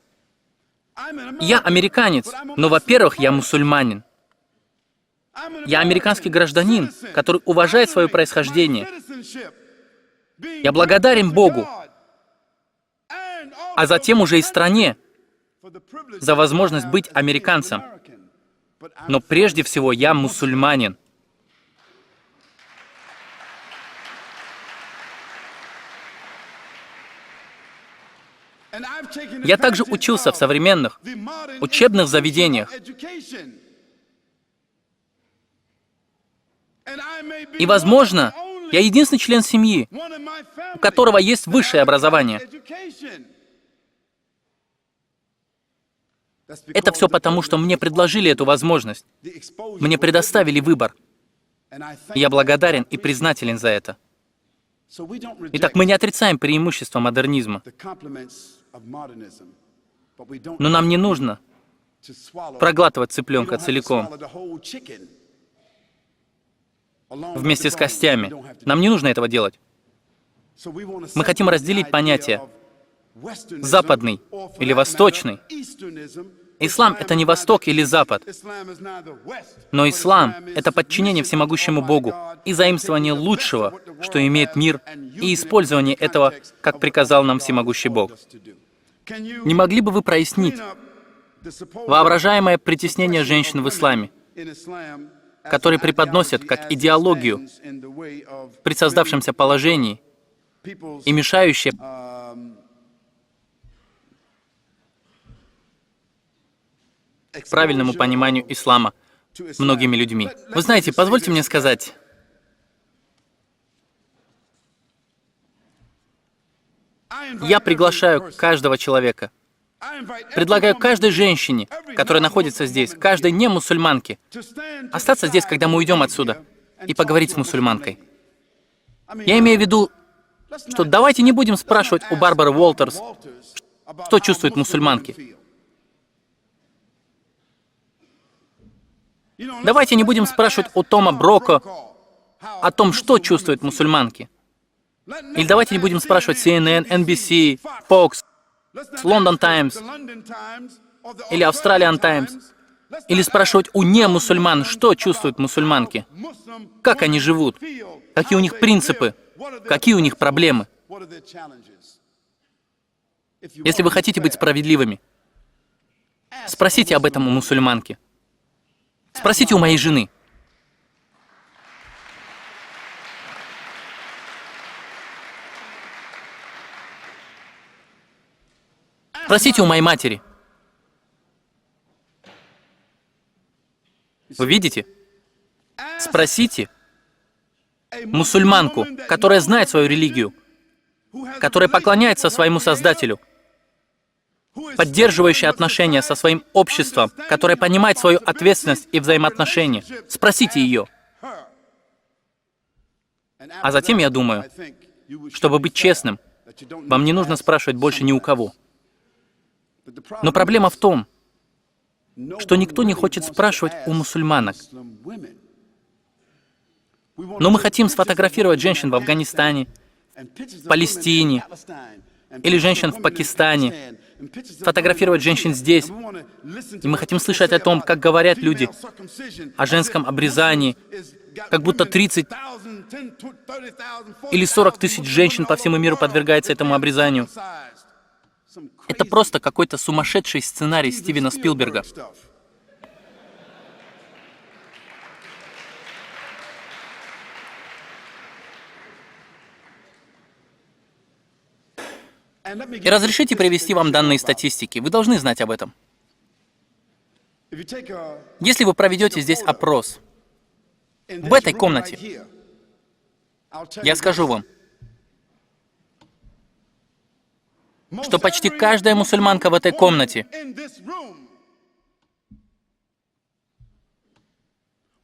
Я американец, но, во-первых, я мусульманин. Я американский гражданин, который уважает свое происхождение. Я благодарен Богу, а затем уже и стране за возможность быть американцем. Но прежде всего я мусульманин. Я также учился в современных учебных заведениях. И, возможно, я единственный член семьи, у которого есть высшее образование. Это все потому, что мне предложили эту возможность. Мне предоставили выбор. И я благодарен и признателен за это. Итак, мы не отрицаем преимущества модернизма. Но нам не нужно проглатывать цыпленка целиком. вместе с костями. Нам не нужно этого делать. Мы хотим разделить понятия западный или восточный. Ислам — это не Восток или Запад, но ислам — это подчинение всемогущему Богу и заимствование лучшего, что имеет мир, и использование этого, как приказал нам всемогущий Бог. Не могли бы вы прояснить воображаемое притеснение женщин в исламе, которые преподносят как идеологию при создавшемся положении и мешающее правильному пониманию ислама многими людьми? Вы знаете, позвольте мне сказать, я приглашаю каждого человека, предлагаю каждой женщине, которая находится здесь, каждой не-мусульманке, остаться здесь, когда мы уйдем отсюда, и поговорить с мусульманкой. Я имею в виду, что давайте не будем спрашивать у Барбары Уолтерс, что чувствуют мусульманки. Давайте не будем спрашивать у Тома Брока о том, что чувствуют мусульманки. Или давайте не будем спрашивать CNN, NBC, Fox, London Times или Australian Times. Или спрашивать у не-мусульман, что чувствуют мусульманки. Как они живут. Какие у них принципы. Какие у них проблемы. Если вы хотите быть справедливыми, спросите об этом у мусульманки. Спросите у моей жены. Спросите у моей матери. Вы видите? Спросите мусульманку, которая знает свою религию, которая поклоняется своему Создателю, поддерживающая отношения со своим обществом, которая понимает свою ответственность и взаимоотношения. Спросите ее. А затем, я думаю, чтобы быть честным, вам не нужно спрашивать больше ни у кого. Но проблема в том, что никто не хочет спрашивать у мусульманок. Но мы хотим сфотографировать женщин в Афганистане, в Палестине, или женщин в Пакистане, фотографировать женщин здесь. И мы хотим слышать о том, как говорят люди о женском обрезании, как будто 30 или 40 тысяч женщин по всему миру подвергается этому обрезанию. Это просто какой-то сумасшедший сценарий Стивена Спилберга. И разрешите привести вам данные статистики. Вы должны знать об этом. Если вы проведете здесь опрос, в этой комнате, я скажу вам, что почти каждая мусульманка в этой комнате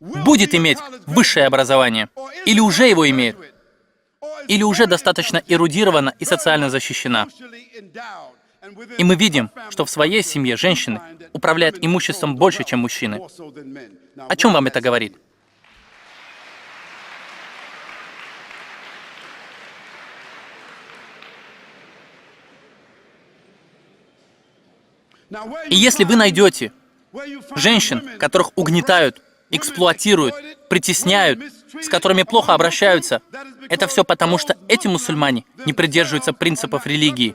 будет иметь высшее образование, или уже его имеет, или уже достаточно эрудирована и социально защищена. И мы видим, что в своей семье женщины управляют имуществом больше, чем мужчины. О чем вам это говорит? И если вы найдете женщин, которых угнетают, эксплуатируют, притесняют, с которыми плохо обращаются, это все потому, что эти мусульмане не придерживаются принципов религии.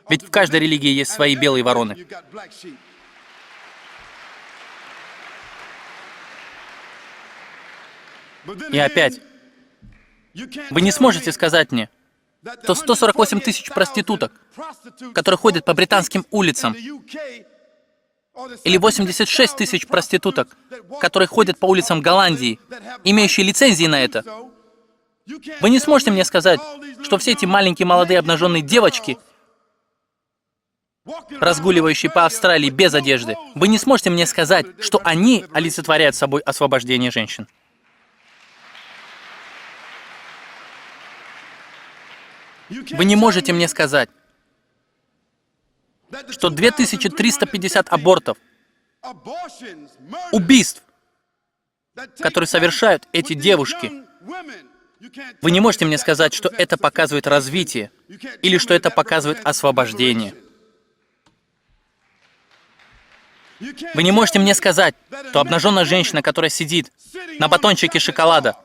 Ведь в каждой религии есть свои белые вороны. И опять, вы не сможете сказать мне, что 148 тысяч проституток, которые ходят по британским улицам, или 86 тысяч проституток, которые ходят по улицам Голландии, имеющие лицензии на это, вы не сможете мне сказать, что все эти маленькие молодые обнаженные девочки, разгуливающие по Австралии без одежды, вы не сможете мне сказать, что они олицетворяют собой освобождение женщин. Вы не можете мне сказать, что 2350 абортов, убийств, который совершают эти девушки. Вы не можете мне сказать, что это показывает развитие, или что это показывает освобождение. Вы не можете мне сказать, что обнаженная женщина, которая сидит на батончике шоколада,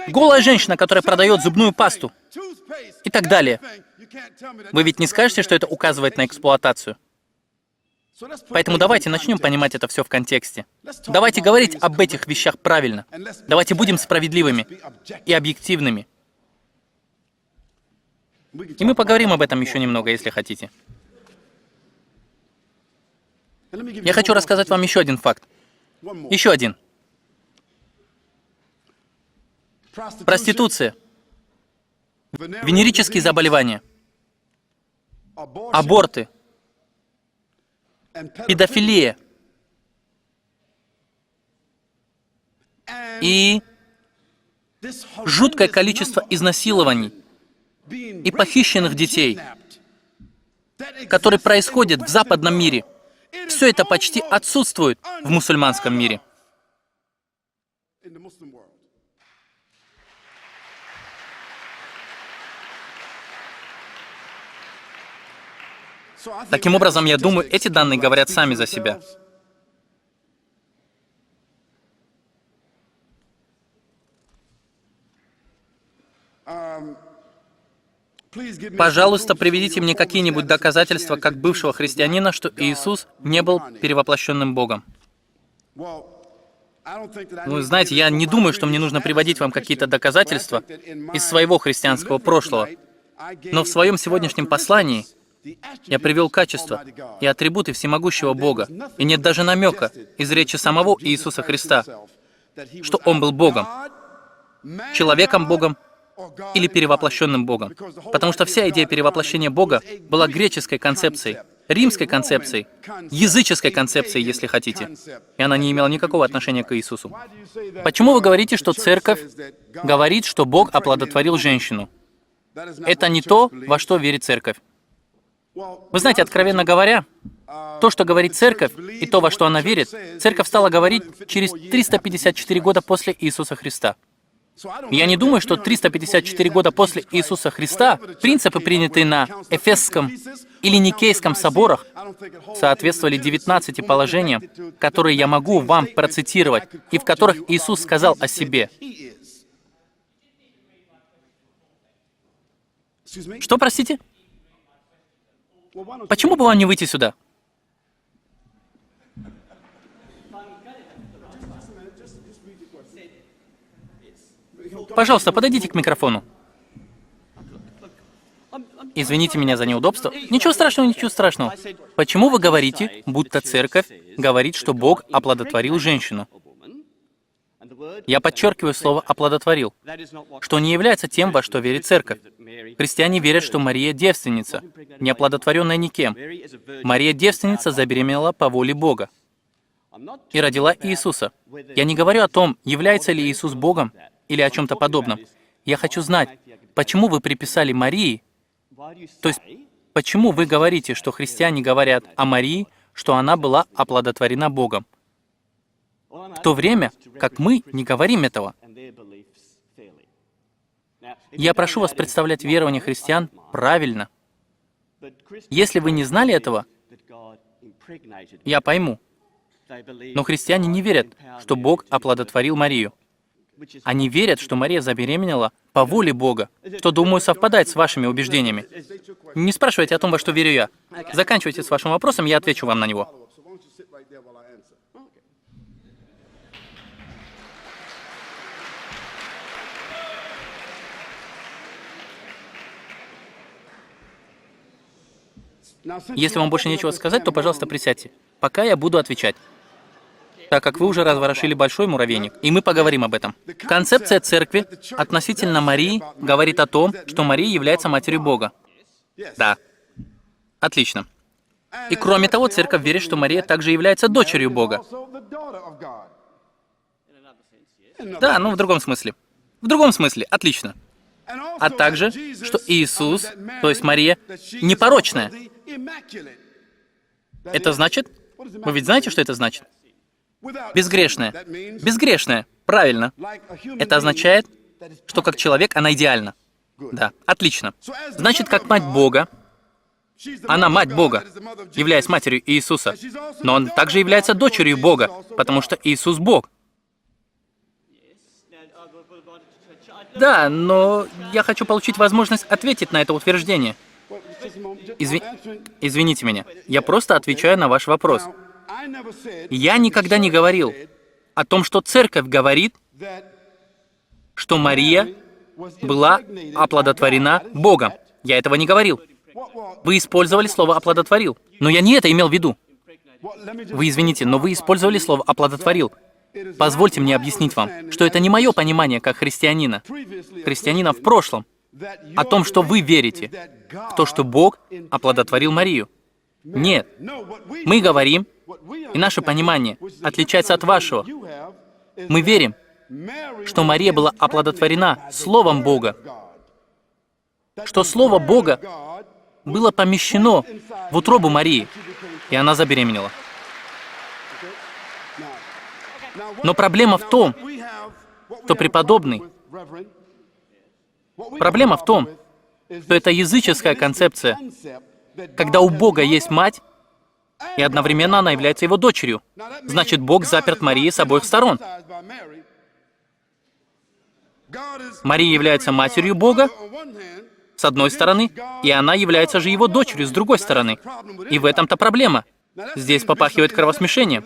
голая женщина, которая продает зубную пасту и так далее. Вы ведь не скажете, что это указывает на эксплуатацию? Поэтому давайте начнем понимать это все в контексте. Давайте говорить об этих вещах правильно. Давайте будем справедливыми и объективными. И мы поговорим об этом еще немного, если хотите. Я хочу рассказать вам еще один факт. Еще один. Проституция, венерические заболевания, аборты, педофилия и жуткое количество изнасилований и похищенных детей, которые происходят в западном мире. Все это почти отсутствует в мусульманском мире. Таким образом, я думаю, эти данные говорят сами за себя. Пожалуйста, приведите мне какие-нибудь доказательства, как бывшего христианина, что Иисус не был перевоплощенным Богом. Вы знаете, я не думаю, что мне нужно приводить вам какие-то доказательства из своего христианского прошлого. Но в своем сегодняшнем послании я привел качества и атрибуты всемогущего Бога, и нет даже намека из речи самого Иисуса Христа, что Он был Богом, человеком-Богом или перевоплощенным Богом. Потому что вся идея перевоплощения Бога была греческой концепцией, римской концепцией, языческой концепцией, если хотите. И она не имела никакого отношения к Иисусу. Почему вы говорите, что церковь говорит, что Бог оплодотворил женщину? Это не то, во что верит церковь. Вы знаете, откровенно говоря, то, что говорит церковь, и то, во что она верит, церковь стала говорить через 354 года после Иисуса Христа. Я не думаю, что 354 года после Иисуса Христа принципы, принятые на Эфесском или Никейском соборах, соответствовали 19 положениям, которые я могу вам процитировать, и в которых Иисус сказал о себе. Что, простите? Почему бы вам не выйти сюда? Пожалуйста, подойдите к микрофону. Извините меня за неудобство. Ничего страшного, ничего страшного. Почему вы говорите, будто церковь говорит, что Бог оплодотворил женщину? Я подчеркиваю слово «оплодотворил», что не является тем, во что верит церковь. Христиане верят, что Мария девственница, не оплодотворенная никем. Мария девственница забеременела по воле Бога и родила Иисуса. Я не говорю о том, является ли Иисус Богом или о чем-то подобном. Я хочу знать, почему вы приписали Марии, то есть почему вы говорите, что христиане говорят о Марии, что она была оплодотворена Богом, в то время как мы не говорим этого. Я прошу вас представлять верование христиан правильно. Если вы не знали этого, я пойму. Но христиане не верят, что Бог оплодотворил Марию. Они верят, что Мария забеременела по воле Бога, что, думаю, совпадает с вашими убеждениями. Не спрашивайте о том, во что верю я. Заканчивайте с вашим вопросом, я отвечу вам на него. Если вам больше нечего сказать, то, пожалуйста, присядьте. Пока я буду отвечать, так как вы уже разворошили большой муравейник, и мы поговорим об этом. Концепция церкви относительно Марии говорит о том, что Мария является матерью Бога. Да. Отлично. И кроме того, церковь верит, что Мария также является дочерью Бога. Да, ну в другом смысле. В другом смысле, отлично. А также, что Иисус, то есть Мария, непорочная. Это значит, Вы ведь знаете, что это значит? Безгрешная. Безгрешная. Правильно. Это означает, что как человек она идеальна. Да, отлично. Значит, как мать Бога, она мать Бога, являясь матерью Иисуса. Но он также является дочерью Бога, потому что Иисус Бог. Да, но я хочу получить возможность ответить на это утверждение. Извините меня, я просто отвечаю на ваш вопрос. Я никогда не говорил о том, что Церковь говорит, что Мария была оплодотворена Богом. Я этого не говорил. Вы использовали слово «оплодотворил», но я не это имел в виду. Вы извините, но вы использовали слово «оплодотворил». Позвольте мне объяснить вам, что это не мое понимание как христианина в прошлом, о том, что вы верите в то, что Бог оплодотворил Марию. Нет. Мы говорим, и наше понимание отличается от вашего. Мы верим, что Мария была оплодотворена Словом Бога, что Слово Бога было помещено в утробу Марии, и она забеременела. Но проблема в том, что преподобный, проблема в том, что это языческая концепция, когда у Бога есть мать, и одновременно она является его дочерью. Значит, Бог заперт Марии с обоих сторон. Мария является матерью Бога, с одной стороны, и она является же его дочерью с другой стороны. И в этом-то проблема. Здесь попахивает кровосмешением.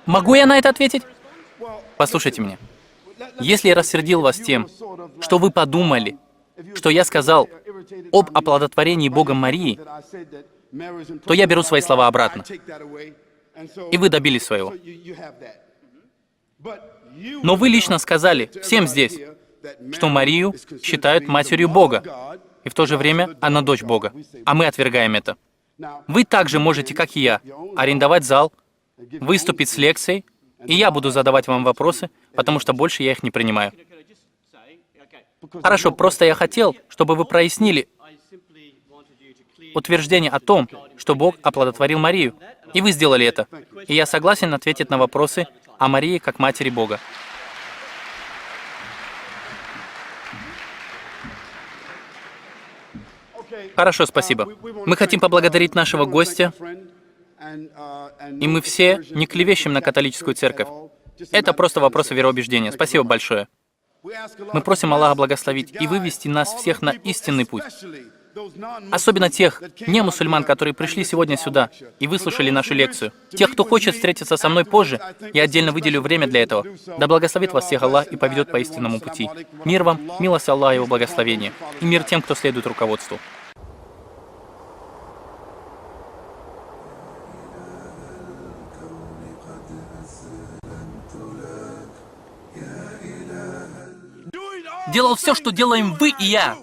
Могу я на это ответить? Послушайте меня. Если я рассердил вас тем, что вы подумали, что я сказал об оплодотворении Богом Марии, то я беру свои слова обратно. И вы добились своего. Но вы лично сказали всем здесь, что Марию считают матерью Бога, и в то же время она дочь Бога. А мы отвергаем это. Вы также можете, как и я, арендовать зал, выступить с лекцией, и я буду задавать вам вопросы, потому что больше я их не принимаю. Хорошо, просто я хотел, чтобы вы прояснили утверждение о том, что Бог оплодотворил Марию. И вы сделали это. И я согласен ответить на вопросы о Марии как матери Бога. Хорошо, спасибо. Мы хотим поблагодарить нашего гостя, и мы все не клевещем на католическую церковь. Это просто вопросы вероубеждения. Спасибо большое. Мы просим Аллаха благословить и вывести нас всех на истинный путь. Особенно тех не-мусульман, которые пришли сегодня сюда и выслушали нашу лекцию. Тех, кто хочет встретиться со мной позже, я отдельно выделю время для этого. Да благословит вас всех Аллах и поведет по истинному пути. Мир вам, милость Аллаха и его благословение. И мир тем, кто следует руководству. Делал все, что делаем вы и я.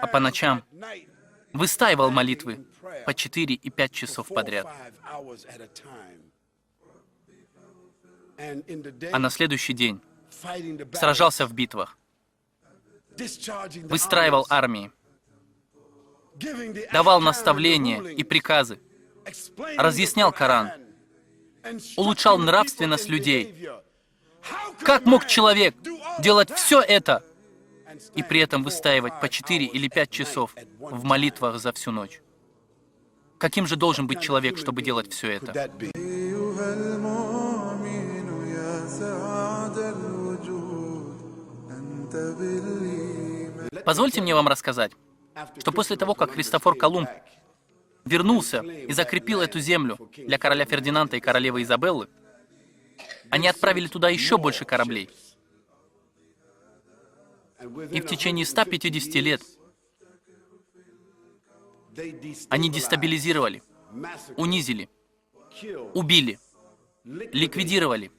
А по ночам выстаивал молитвы по 4 и 5 часов подряд. А на следующий день сражался в битвах, выстраивал армии, давал наставления и приказы, разъяснял Коран, улучшал нравственность людей. Как мог человек делать все это и при этом выстаивать по 4 или 5 часов в молитвах за всю ночь? Каким же должен быть человек, чтобы делать все это? Позвольте мне вам рассказать, что после того, как Христофор Колумб вернулся и закрепил эту землю для короля Фердинанда и королевы Изабеллы, они отправили туда еще больше кораблей. И в течение 150 лет они дестабилизировали, унизили, убили, ликвидировали,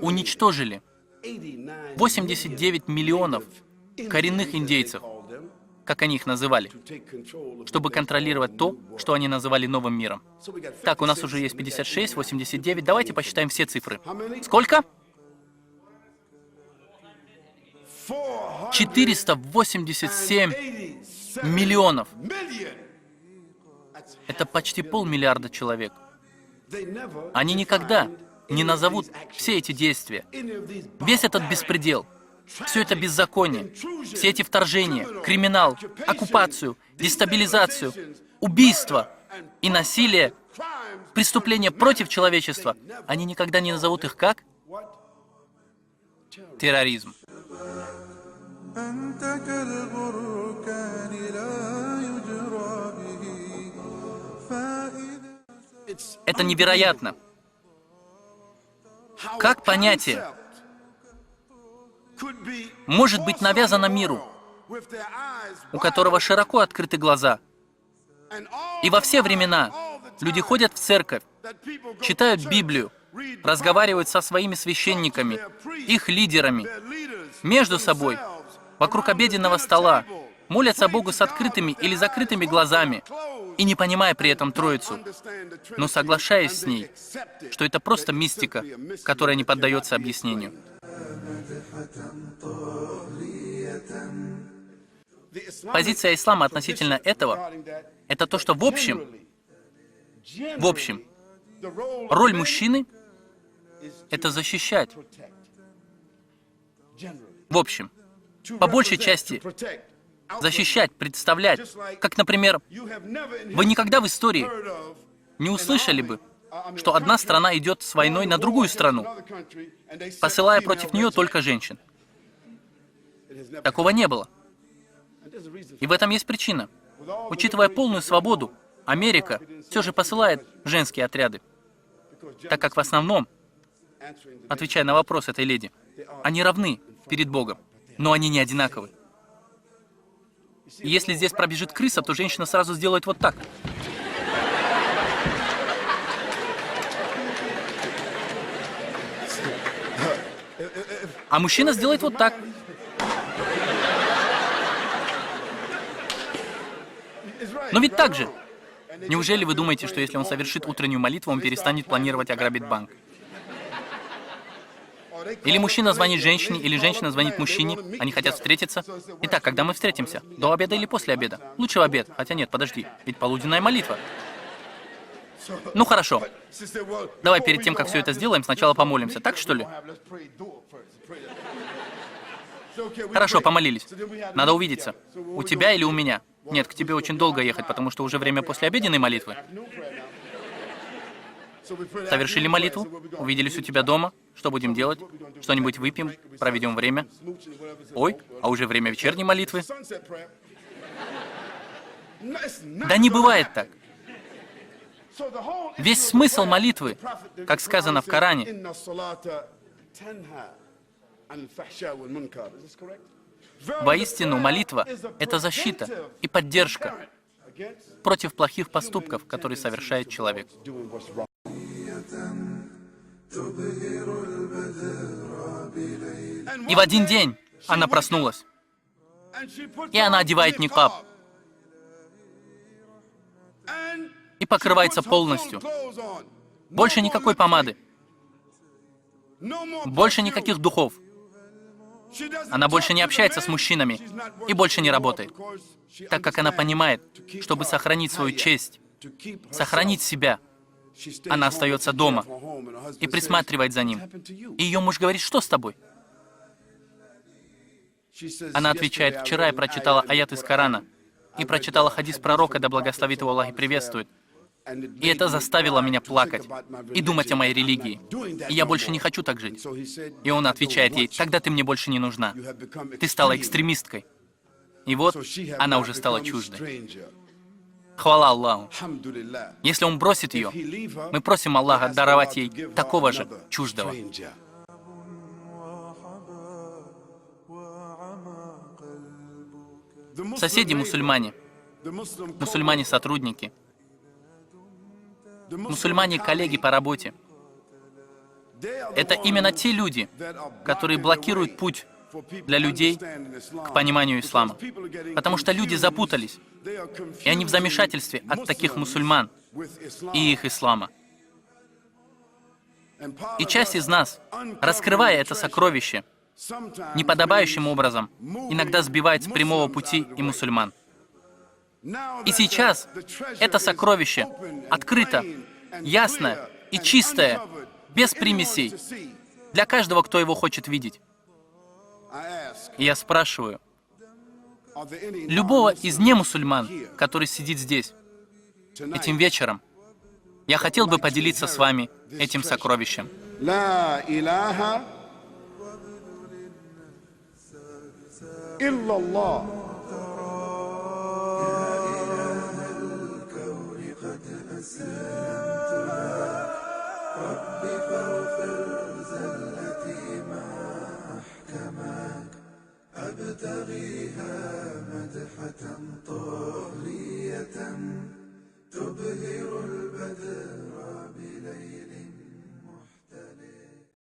уничтожили 89 миллионов коренных индейцев, как они их называли, чтобы контролировать то, что они называли новым миром. Так, у нас уже есть 56, 89. Давайте посчитаем все цифры. Сколько? 487 миллионов. Это почти 500 миллиарда человек. Они никогда не назовут все эти действия, весь этот беспредел, все это беззаконие, все эти вторжения, криминал, оккупацию, дестабилизацию, убийство и насилие, преступления против человечества, они никогда не назовут их как? Терроризм. Это невероятно. Как понятие может быть навязано миру, у которого широко открыты глаза? И во все времена люди ходят в церковь, читают Библию, разговаривают со своими священниками, их лидерами, между собой, вокруг обеденного стола, молятся Богу с открытыми или закрытыми глазами, и не понимая при этом Троицу, но соглашаясь с ней, что это просто мистика, которая не поддается объяснению. Позиция ислама относительно этого – это то, что в общем, роль мужчины – это защищать. В общем, по большей части, защищать, представлять. Как, например, вы никогда в истории не услышали бы, что одна страна идет с войной на другую страну, посылая против нее только женщин. Такого не было. И в этом есть причина. Учитывая полную свободу, Америка все же посылает женские отряды, так как в основном, отвечая на вопрос этой леди, они равны перед Богом, но они не одинаковы. И если здесь пробежит крыса, то женщина сразу сделает вот так. А мужчина сделает вот так. Но ведь так же. Неужели вы думаете, что если он совершит утреннюю молитву, он перестанет планировать ограбить банк? Или мужчина звонит женщине, или женщина звонит мужчине, они хотят встретиться. Итак, когда мы встретимся? До обеда или после обеда? Лучше в обед. Хотя нет, подожди, ведь полуденная молитва. Ну хорошо. Давай перед тем, как все это сделаем, сначала помолимся. Так что ли? Хорошо, помолились. Надо увидеться. У тебя или у меня? Нет, к тебе очень долго ехать, потому что уже время послеобеденной молитвы. Совершили молитву, увиделись у тебя дома. Что будем делать? Что-нибудь выпьем, проведем время. Ой, а уже время вечерней молитвы. Да не бывает так. Весь смысл молитвы, как сказано в Коране, воистину молитва – это защита и поддержка против плохих поступков, которые совершает человек. И в один день она проснулась, и она одевает никаб, и покрывается полностью. Больше никакой помады, больше никаких духов. Она больше не общается с мужчинами и больше не работает, так как она понимает, чтобы сохранить свою честь, сохранить себя, она остается дома и присматривает за ним. И ее муж говорит: что с тобой? Она отвечает: вчера я прочитала аят из Корана и прочитала хадис пророка, да благословит его Аллах и приветствует. И это заставило меня плакать и думать о моей религии. И я больше не хочу так жить. И он отвечает ей: тогда ты мне больше не нужна. Ты стала экстремисткой. И вот она уже стала чуждой. Хвала Аллаху. Если он бросит ее, мы просим Аллаха даровать ей такого же чуждого. Соседи мусульмане, мусульмане-сотрудники, мусульмане-коллеги по работе. Это именно те люди, которые блокируют путь для людей к пониманию ислама. Потому что люди запутались, и они в замешательстве от таких мусульман и их ислама. И часть из нас, раскрывая это сокровище неподобающим образом, иногда сбивает с прямого пути и мусульман. И сейчас это сокровище открыто, ясное и чистое, без примесей, для каждого, кто его хочет видеть. И я спрашиваю, любого из немусульман, который сидит здесь, этим вечером, я хотел бы поделиться с вами этим сокровищем. لا إله إلا الله. أبتغيها مدحة طاغية تبهر البدر بليل